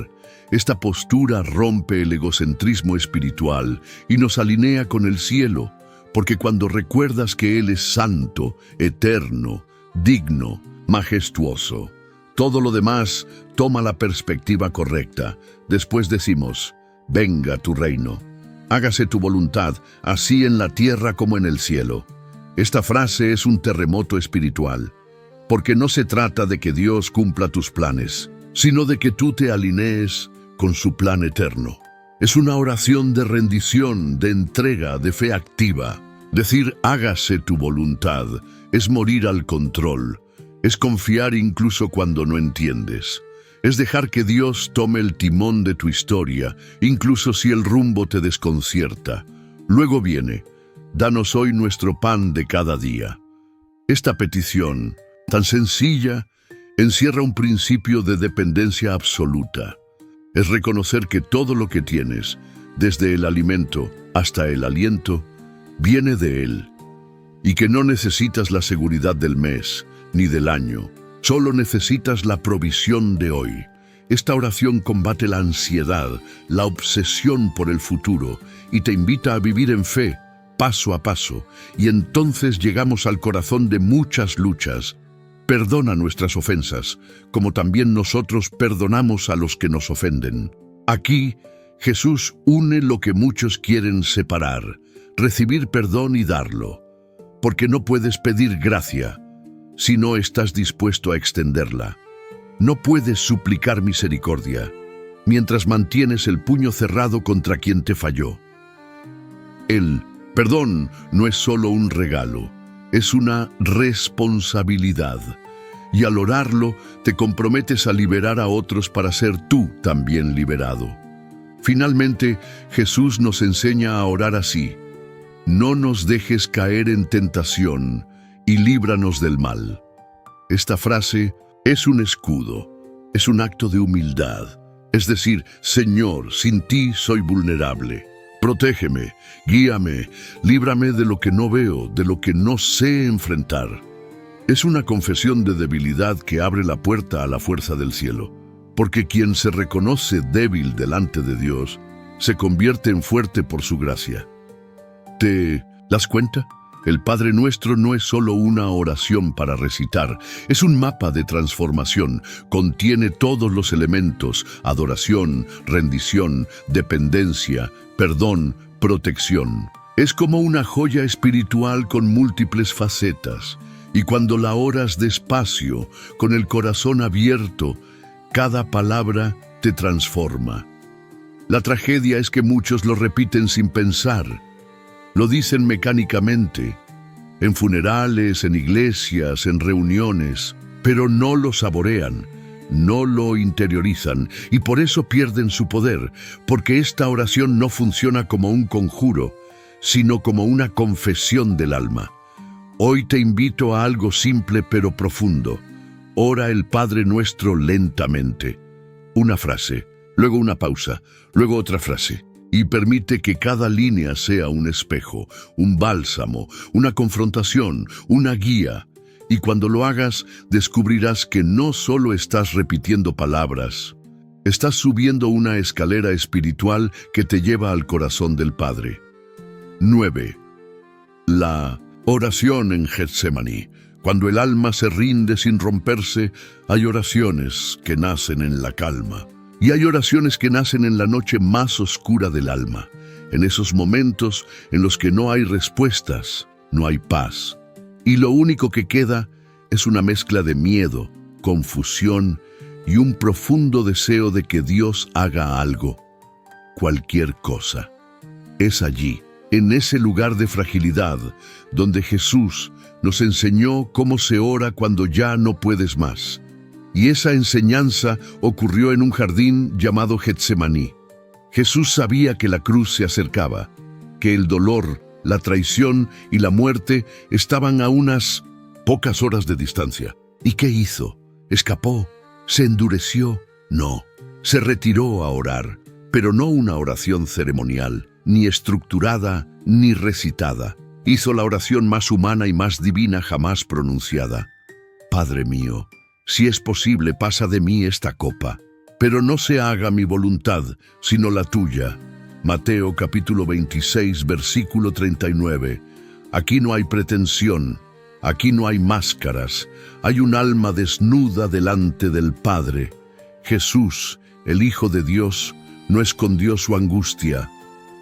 Esta postura rompe el egocentrismo espiritual y nos alinea con el cielo, porque cuando recuerdas que Él es santo, eterno, digno, majestuoso, todo lo demás toma la perspectiva correcta. Después decimos, venga tu reino. Hágase tu voluntad, así en la tierra como en el cielo. Esta frase es un terremoto espiritual, porque no se trata de que Dios cumpla tus planes, sino de que tú te alinees con su plan eterno. Es una oración de rendición, de entrega, de fe activa. Decir hágase tu voluntad es morir al control, es confiar incluso cuando no entiendes. Es dejar que Dios tome el timón de tu historia, incluso si el rumbo te desconcierta. Luego viene, danos hoy nuestro pan de cada día. Esta petición, tan sencilla, encierra un principio de dependencia absoluta. Es reconocer que todo lo que tienes, desde el alimento hasta el aliento, viene de Él, y que no necesitas la seguridad del mes ni del año. Solo necesitas la provisión de hoy. Esta oración combate la ansiedad, la obsesión por el futuro y te invita a vivir en fe, paso a paso, y entonces llegamos al corazón de muchas luchas. Perdona nuestras ofensas, como también nosotros perdonamos a los que nos ofenden. Aquí, Jesús une lo que muchos quieren separar, recibir perdón y darlo, porque no puedes pedir gracia si no estás dispuesto a extenderla. No puedes suplicar misericordia mientras mantienes el puño cerrado contra quien te falló. El perdón no es solo un regalo, es una responsabilidad. Y al orarlo, te comprometes a liberar a otros para ser tú también liberado. Finalmente, Jesús nos enseña a orar así: no nos dejes caer en tentación y líbranos del mal. Esta frase es un escudo, es un acto de humildad. Es decir, Señor, sin ti soy vulnerable. Protégeme, guíame, líbrame de lo que no veo, de lo que no sé enfrentar. Es una confesión de debilidad que abre la puerta a la fuerza del cielo, porque quien se reconoce débil delante de Dios se convierte en fuerte por su gracia. ¿Te das cuenta? El Padre Nuestro no es solo una oración para recitar, es un mapa de transformación. Contiene todos los elementos: adoración, rendición, dependencia, perdón, protección. Es como una joya espiritual con múltiples facetas, y cuando la oras despacio, con el corazón abierto, cada palabra te transforma. La tragedia es que muchos lo repiten sin pensar. Lo dicen mecánicamente, en funerales, en iglesias, en reuniones, pero no lo saborean, no lo interiorizan, y por eso pierden su poder, porque esta oración no funciona como un conjuro, sino como una confesión del alma. Hoy te invito a algo simple pero profundo. Ora el Padre Nuestro lentamente. Una frase, luego una pausa, luego otra frase. Y permite que cada línea sea un espejo, un bálsamo, una confrontación, una guía. Y cuando lo hagas, descubrirás que no solo estás repitiendo palabras, estás subiendo una escalera espiritual que te lleva al corazón del Padre. 9. La oración en Getsemaní. Cuando el alma se rinde sin romperse, hay oraciones que nacen en la calma. Y hay oraciones que nacen en la noche más oscura del alma, en esos momentos en los que no hay respuestas, no hay paz. Y lo único que queda es una mezcla de miedo, confusión y un profundo deseo de que Dios haga algo, cualquier cosa. Es allí, en ese lugar de fragilidad, donde Jesús nos enseñó cómo se ora cuando ya no puedes más. Y esa enseñanza ocurrió en un jardín llamado Getsemaní. Jesús sabía que la cruz se acercaba, que el dolor, la traición y la muerte estaban a unas pocas horas de distancia. ¿Y qué hizo? ¿Escapó? ¿Se endureció? No, se retiró a orar, pero no una oración ceremonial, ni estructurada, ni recitada. Hizo la oración más humana y más divina jamás pronunciada. Padre mío, si es posible, pasa de mí esta copa, pero no se haga mi voluntad, sino la tuya. Mateo capítulo 26, versículo 39. Aquí no hay pretensión, aquí no hay máscaras, hay un alma desnuda delante del Padre. Jesús, el Hijo de Dios, no escondió su angustia,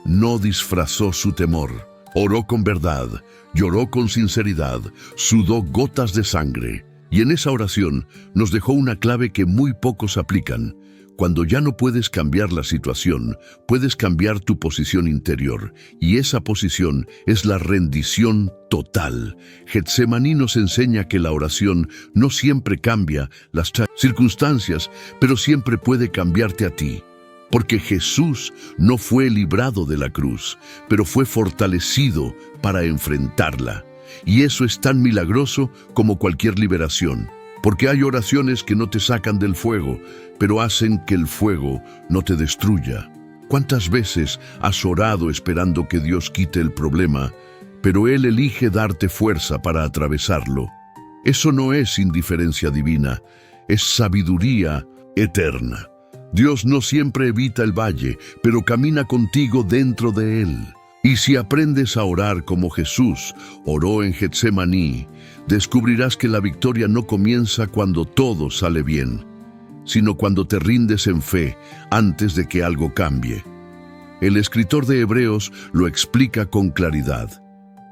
no disfrazó su temor. Oró con verdad, lloró con sinceridad, sudó gotas de sangre. Y en esa oración nos dejó una clave que muy pocos aplican. Cuando ya no puedes cambiar la situación, puedes cambiar tu posición interior. Y esa posición es la rendición total. Getsemaní nos enseña que la oración no siempre cambia las circunstancias, pero siempre puede cambiarte a ti. Porque Jesús no fue librado de la cruz, pero fue fortalecido para enfrentarla. Y eso es tan milagroso como cualquier liberación, porque hay oraciones que no te sacan del fuego, pero hacen que el fuego no te destruya. ¿Cuántas veces has orado esperando que Dios quite el problema, pero Él elige darte fuerza para atravesarlo? Eso no es indiferencia divina, es sabiduría eterna. Dios no siempre evita el valle, pero camina contigo dentro de él. Y si aprendes a orar como Jesús oró en Getsemaní, descubrirás que la victoria no comienza cuando todo sale bien, sino cuando te rindes en fe antes de que algo cambie. El escritor de Hebreos lo explica con claridad.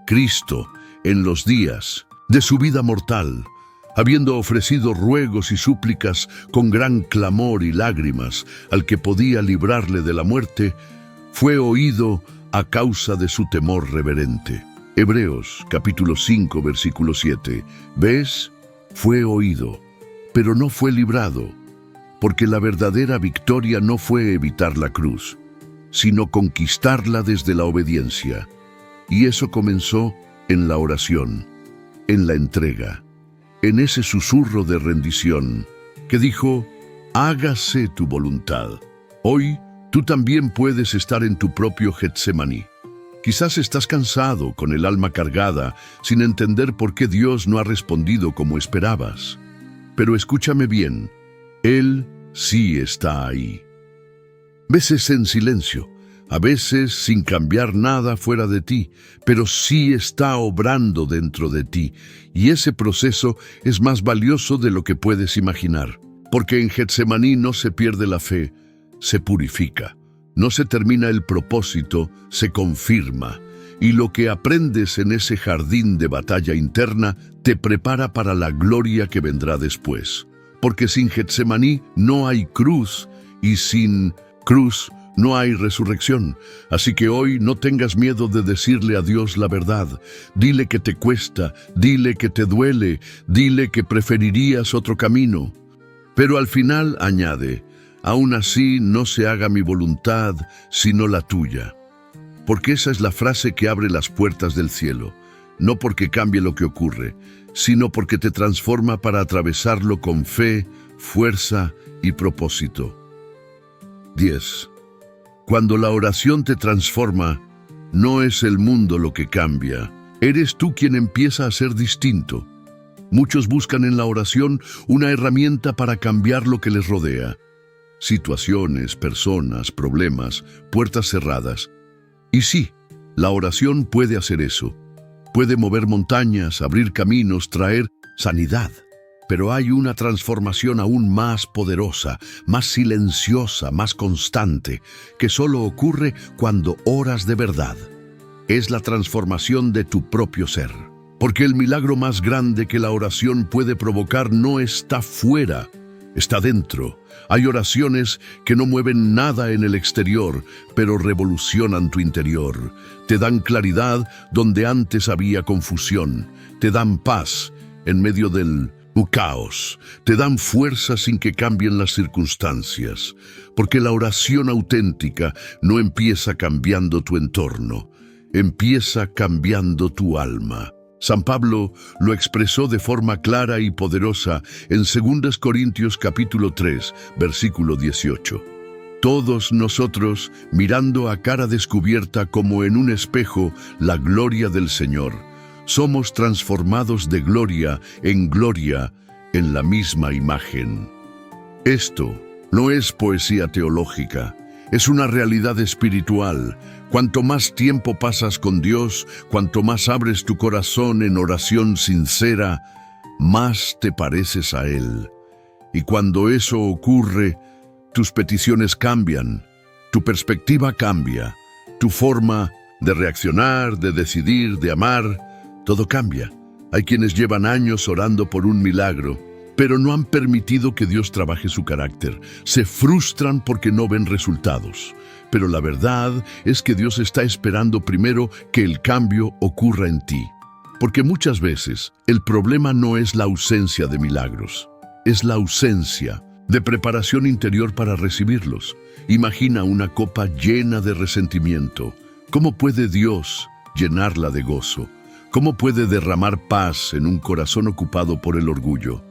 Cristo, en los días de su vida mortal, habiendo ofrecido ruegos y súplicas con gran clamor y lágrimas al que podía librarle de la muerte, fue oído a causa de su temor reverente. Hebreos capítulo 5, versículo 7. ¿Ves? Fue oído, pero no fue librado, porque la verdadera victoria no fue evitar la cruz, sino conquistarla desde la obediencia. Y eso comenzó en la oración, en la entrega, en ese susurro de rendición que dijo: hágase tu voluntad. Hoy tú también puedes estar en tu propio Getsemaní. Quizás estás cansado, con el alma cargada, sin entender por qué Dios no ha respondido como esperabas. Pero escúchame bien, Él sí está ahí. Veces en silencio, a veces sin cambiar nada fuera de ti, pero sí está obrando dentro de ti, y ese proceso es más valioso de lo que puedes imaginar, porque en Getsemaní no se pierde la fe, se purifica. No se termina el propósito, se confirma, y lo que aprendes en ese jardín de batalla interna te prepara para la gloria que vendrá después. Porque sin Getsemaní no hay cruz, y sin cruz no hay resurrección. Así que hoy no tengas miedo de decirle a Dios la verdad. Dile que te cuesta, dile que te duele, dile que preferirías otro camino. Pero al final añade: aún así no se haga mi voluntad, sino la tuya. Porque esa es la frase que abre las puertas del cielo, no porque cambie lo que ocurre, sino porque te transforma para atravesarlo con fe, fuerza y propósito. 10. Cuando la oración te transforma, no es el mundo lo que cambia, eres tú quien empieza a ser distinto. Muchos buscan en la oración una herramienta para cambiar lo que les rodea. Situaciones, personas, problemas, puertas cerradas. Y sí, la oración puede hacer eso. Puede mover montañas, abrir caminos, traer sanidad. Pero hay una transformación aún más poderosa, más silenciosa, más constante, que solo ocurre cuando oras de verdad. Es la transformación de tu propio ser. Porque el milagro más grande que la oración puede provocar no está fuera, está dentro. Hay oraciones que no mueven nada en el exterior, pero revolucionan tu interior. Te dan claridad donde antes había confusión. Te dan paz en medio del caos. Te dan fuerza sin que cambien las circunstancias. Porque la oración auténtica no empieza cambiando tu entorno, empieza cambiando tu alma. San Pablo lo expresó de forma clara y poderosa en 2 Corintios capítulo 3, versículo 18. Todos nosotros, mirando a cara descubierta como en un espejo la gloria del Señor, somos transformados de gloria en la misma imagen. Esto no es poesía teológica, es una realidad espiritual. Cuanto más tiempo pasas con Dios, cuanto más abres tu corazón en oración sincera, más te pareces a Él. Y cuando eso ocurre, tus peticiones cambian, tu perspectiva cambia, tu forma de reaccionar, de decidir, de amar, todo cambia. Hay quienes llevan años orando por un milagro, pero no han permitido que Dios trabaje su carácter. Se frustran porque no ven resultados. Pero la verdad es que Dios está esperando primero que el cambio ocurra en ti. Porque muchas veces el problema no es la ausencia de milagros, es la ausencia de preparación interior para recibirlos. Imagina una copa llena de resentimiento. ¿Cómo puede Dios llenarla de gozo? ¿Cómo puede derramar paz en un corazón ocupado por el orgullo?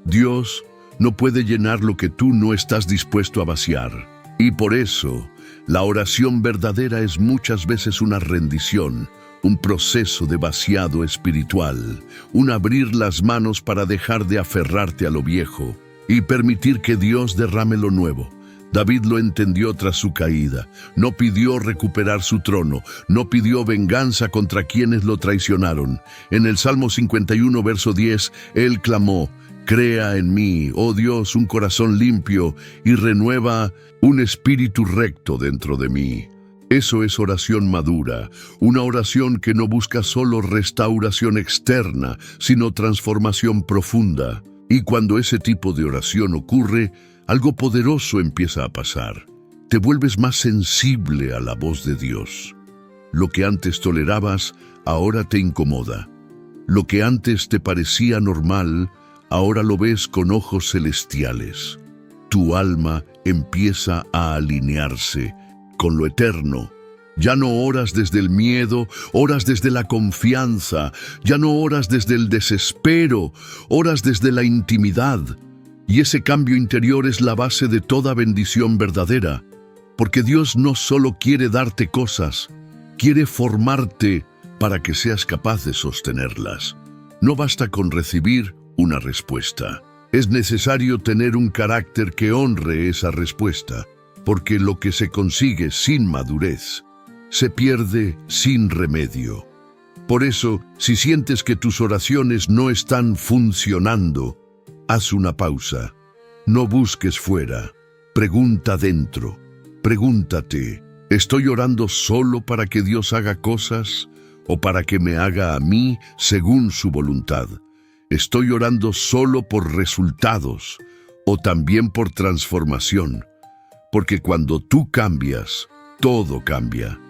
Dios no puede llenar lo que tú no estás dispuesto a vaciar. Y por eso, la oración verdadera es muchas veces una rendición, un proceso de vaciado espiritual, un abrir las manos para dejar de aferrarte a lo viejo y permitir que Dios derrame lo nuevo. David lo entendió tras su caída. No pidió recuperar su trono, no pidió venganza contra quienes lo traicionaron. En el Salmo 51, verso 10, él clamó: crea en mí, oh Dios, un corazón limpio y renueva un espíritu recto dentro de mí. Eso es oración madura, una oración que no busca solo restauración externa, sino transformación profunda. Y cuando ese tipo de oración ocurre, algo poderoso empieza a pasar. Te vuelves más sensible a la voz de Dios. Lo que antes tolerabas, ahora te incomoda. Lo que antes te parecía normal, ahora lo ves con ojos celestiales. Tu alma empieza a alinearse con lo eterno. Ya no oras desde el miedo, oras desde la confianza. Ya no oras desde el desespero, oras desde la intimidad. Y ese cambio interior es la base de toda bendición verdadera. Porque Dios no solo quiere darte cosas, quiere formarte para que seas capaz de sostenerlas. No basta con recibir una respuesta. Es necesario tener un carácter que honre esa respuesta, porque lo que se consigue sin madurez se pierde sin remedio. Por eso, si sientes que tus oraciones no están funcionando, haz una pausa. No busques fuera. Pregunta dentro. Pregúntate, ¿estoy orando solo para que Dios haga cosas o para que me haga a mí según su voluntad? ¿Estoy orando solo por resultados o también por transformación? Porque cuando tú cambias, todo cambia.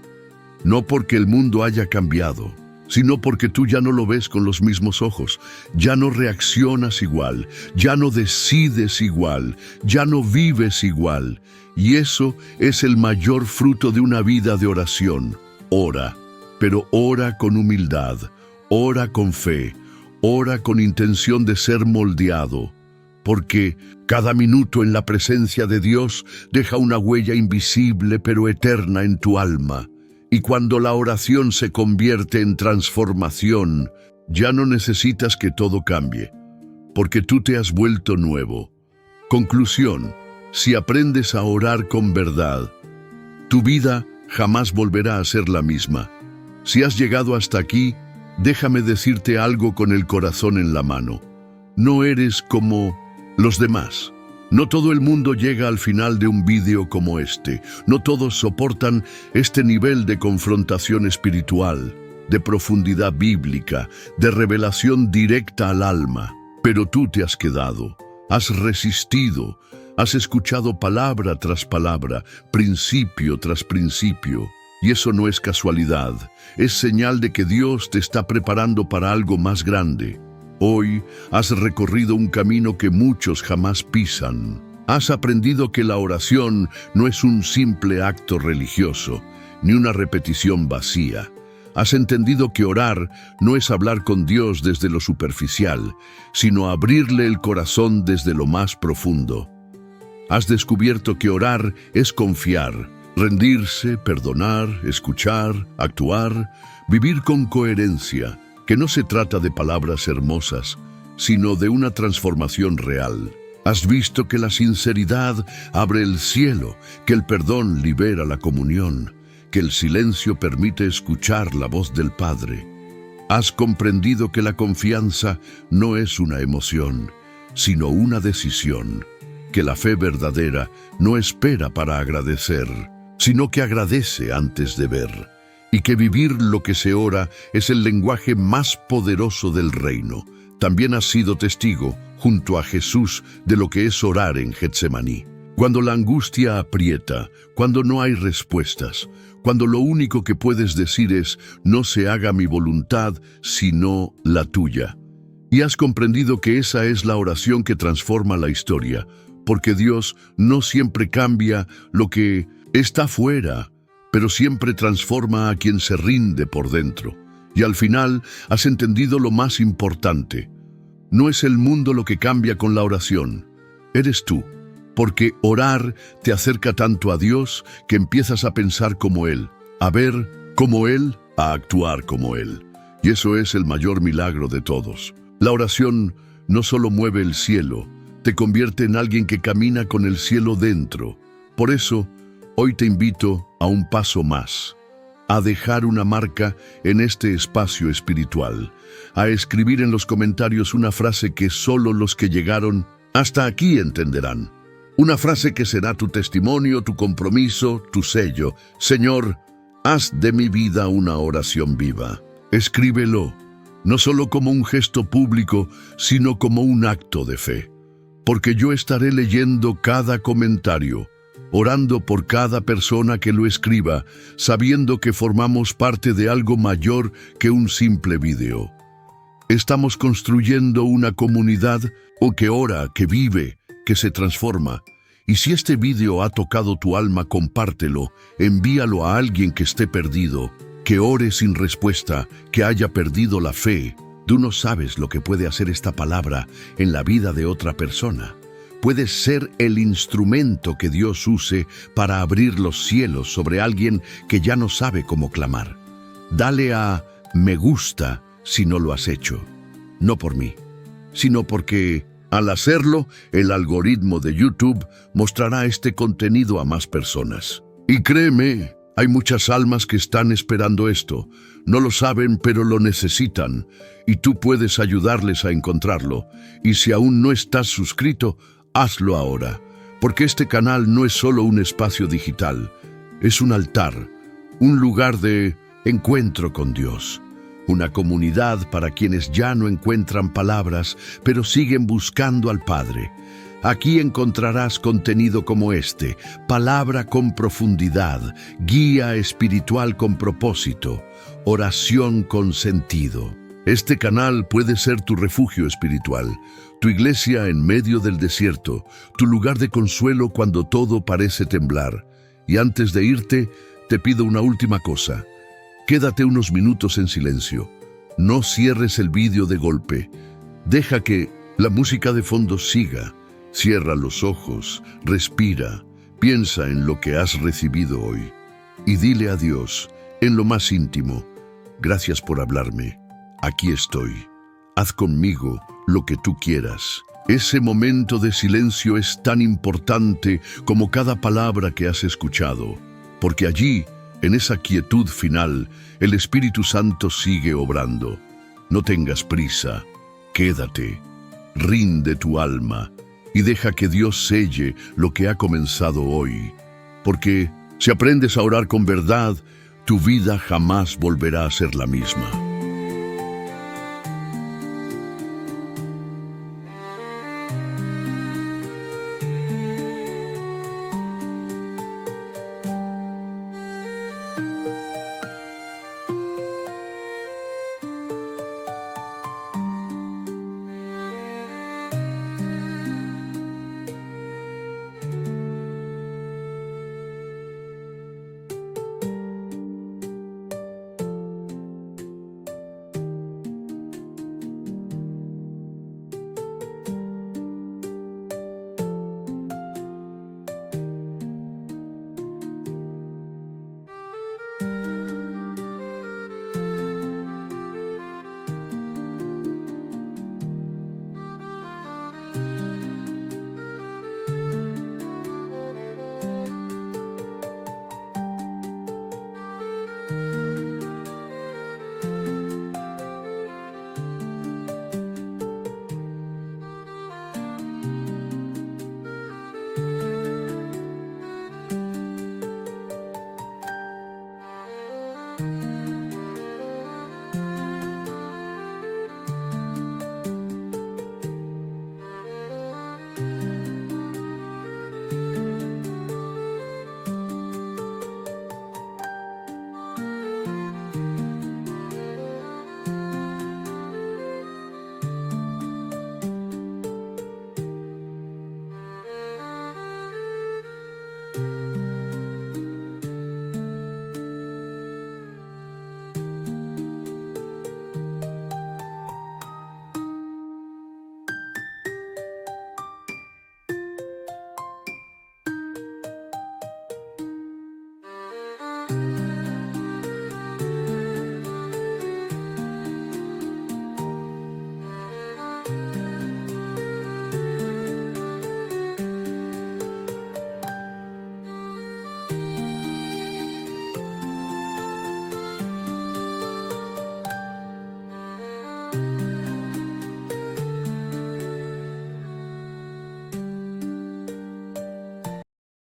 No porque el mundo haya cambiado, sino porque tú ya no lo ves con los mismos ojos, ya no reaccionas igual, ya no decides igual, ya no vives igual. Y eso es el mayor fruto de una vida de oración. Ora, pero ora con humildad, ora con fe, ora con intención de ser moldeado, porque cada minuto en la presencia de Dios deja una huella invisible pero eterna en tu alma. Y cuando la oración se convierte en transformación, ya no necesitas que todo cambie, porque tú te has vuelto nuevo. Conclusión: si aprendes a orar con verdad, tu vida jamás volverá a ser la misma. Si has llegado hasta aquí, déjame decirte algo con el corazón en la mano. No eres como los demás. No todo el mundo llega al final de un vídeo como este. No todos soportan este nivel de confrontación espiritual, de profundidad bíblica, de revelación directa al alma. Pero tú te has quedado, has resistido, has escuchado palabra tras palabra, principio tras principio. Y eso no es casualidad, es señal de que Dios te está preparando para algo más grande. Hoy has recorrido un camino que muchos jamás pisan. Has aprendido que la oración no es un simple acto religioso, ni una repetición vacía. Has entendido que orar no es hablar con Dios desde lo superficial, sino abrirle el corazón desde lo más profundo. Has descubierto que orar es confiar, rendirse, perdonar, escuchar, actuar, vivir con coherencia, que no se trata de palabras hermosas, sino de una transformación real. Has visto que la sinceridad abre el cielo, que el perdón libera la comunión, que el silencio permite escuchar la voz del Padre. Has comprendido que la confianza no es una emoción, sino una decisión, que la fe verdadera no espera para agradecer, sino que agradece antes de ver, y que vivir lo que se ora es el lenguaje más poderoso del reino. También has sido testigo, junto a Jesús, de lo que es orar en Getsemaní. Cuando la angustia aprieta, cuando no hay respuestas, cuando lo único que puedes decir es, no se haga mi voluntad, sino la tuya. Y has comprendido que esa es la oración que transforma la historia, porque Dios no siempre cambia lo que está fuera, pero siempre transforma a quien se rinde por dentro. Y al final has entendido lo más importante. No es el mundo lo que cambia con la oración, eres tú. Porque orar te acerca tanto a Dios que empiezas a pensar como Él, a ver como Él, a actuar como Él. Y eso es el mayor milagro de todos. La oración no solo mueve el cielo, te convierte en alguien que camina con el cielo dentro. Por eso, hoy te invito a un paso más, a dejar una marca en este espacio espiritual, a escribir en los comentarios una frase que solo los que llegaron hasta aquí entenderán. Una frase que será tu testimonio, tu compromiso, tu sello. Señor, haz de mi vida una oración viva. Escríbelo, no solo como un gesto público, sino como un acto de fe. Porque yo estaré leyendo cada comentario, orando por cada persona que lo escriba, sabiendo que formamos parte de algo mayor que un simple video. Estamos construyendo una comunidad que ora, que vive, que se transforma. Y si este video ha tocado tu alma, compártelo, envíalo a alguien que esté perdido, que ore sin respuesta, que haya perdido la fe. Tú no sabes lo que puede hacer esta palabra en la vida de otra persona. Puedes ser el instrumento que Dios use para abrir los cielos sobre alguien que ya no sabe cómo clamar. Dale a me gusta si no lo has hecho. No por mí, sino porque al hacerlo, el algoritmo de YouTube mostrará este contenido a más personas. Y créeme, hay muchas almas que están esperando esto. No lo saben, pero lo necesitan. Y tú puedes ayudarles a encontrarlo. Y si aún no estás suscrito, hazlo ahora. Porque este canal no es solo un espacio digital. Es un altar, un lugar de encuentro con Dios. Una comunidad para quienes ya no encuentran palabras, pero siguen buscando al Padre. Aquí encontrarás contenido como este, palabra con profundidad, guía espiritual con propósito, oración con sentido. Este canal puede ser tu refugio espiritual, tu iglesia en medio del desierto, tu lugar de consuelo cuando todo parece temblar. Y antes de irte, te pido una última cosa. Quédate unos minutos en silencio. No cierres el vídeo de golpe. Deja que la música de fondo siga. Cierra los ojos, respira, piensa en lo que has recibido hoy. Y dile a Dios, en lo más íntimo, gracias por hablarme. Aquí estoy. Haz conmigo lo que tú quieras. Ese momento de silencio es tan importante como cada palabra que has escuchado, porque allí, en esa quietud final, el Espíritu Santo sigue obrando. No tengas prisa, quédate, rinde tu alma y deja que Dios selle lo que ha comenzado hoy. Porque si aprendes a orar con verdad, tu vida jamás volverá a ser la misma.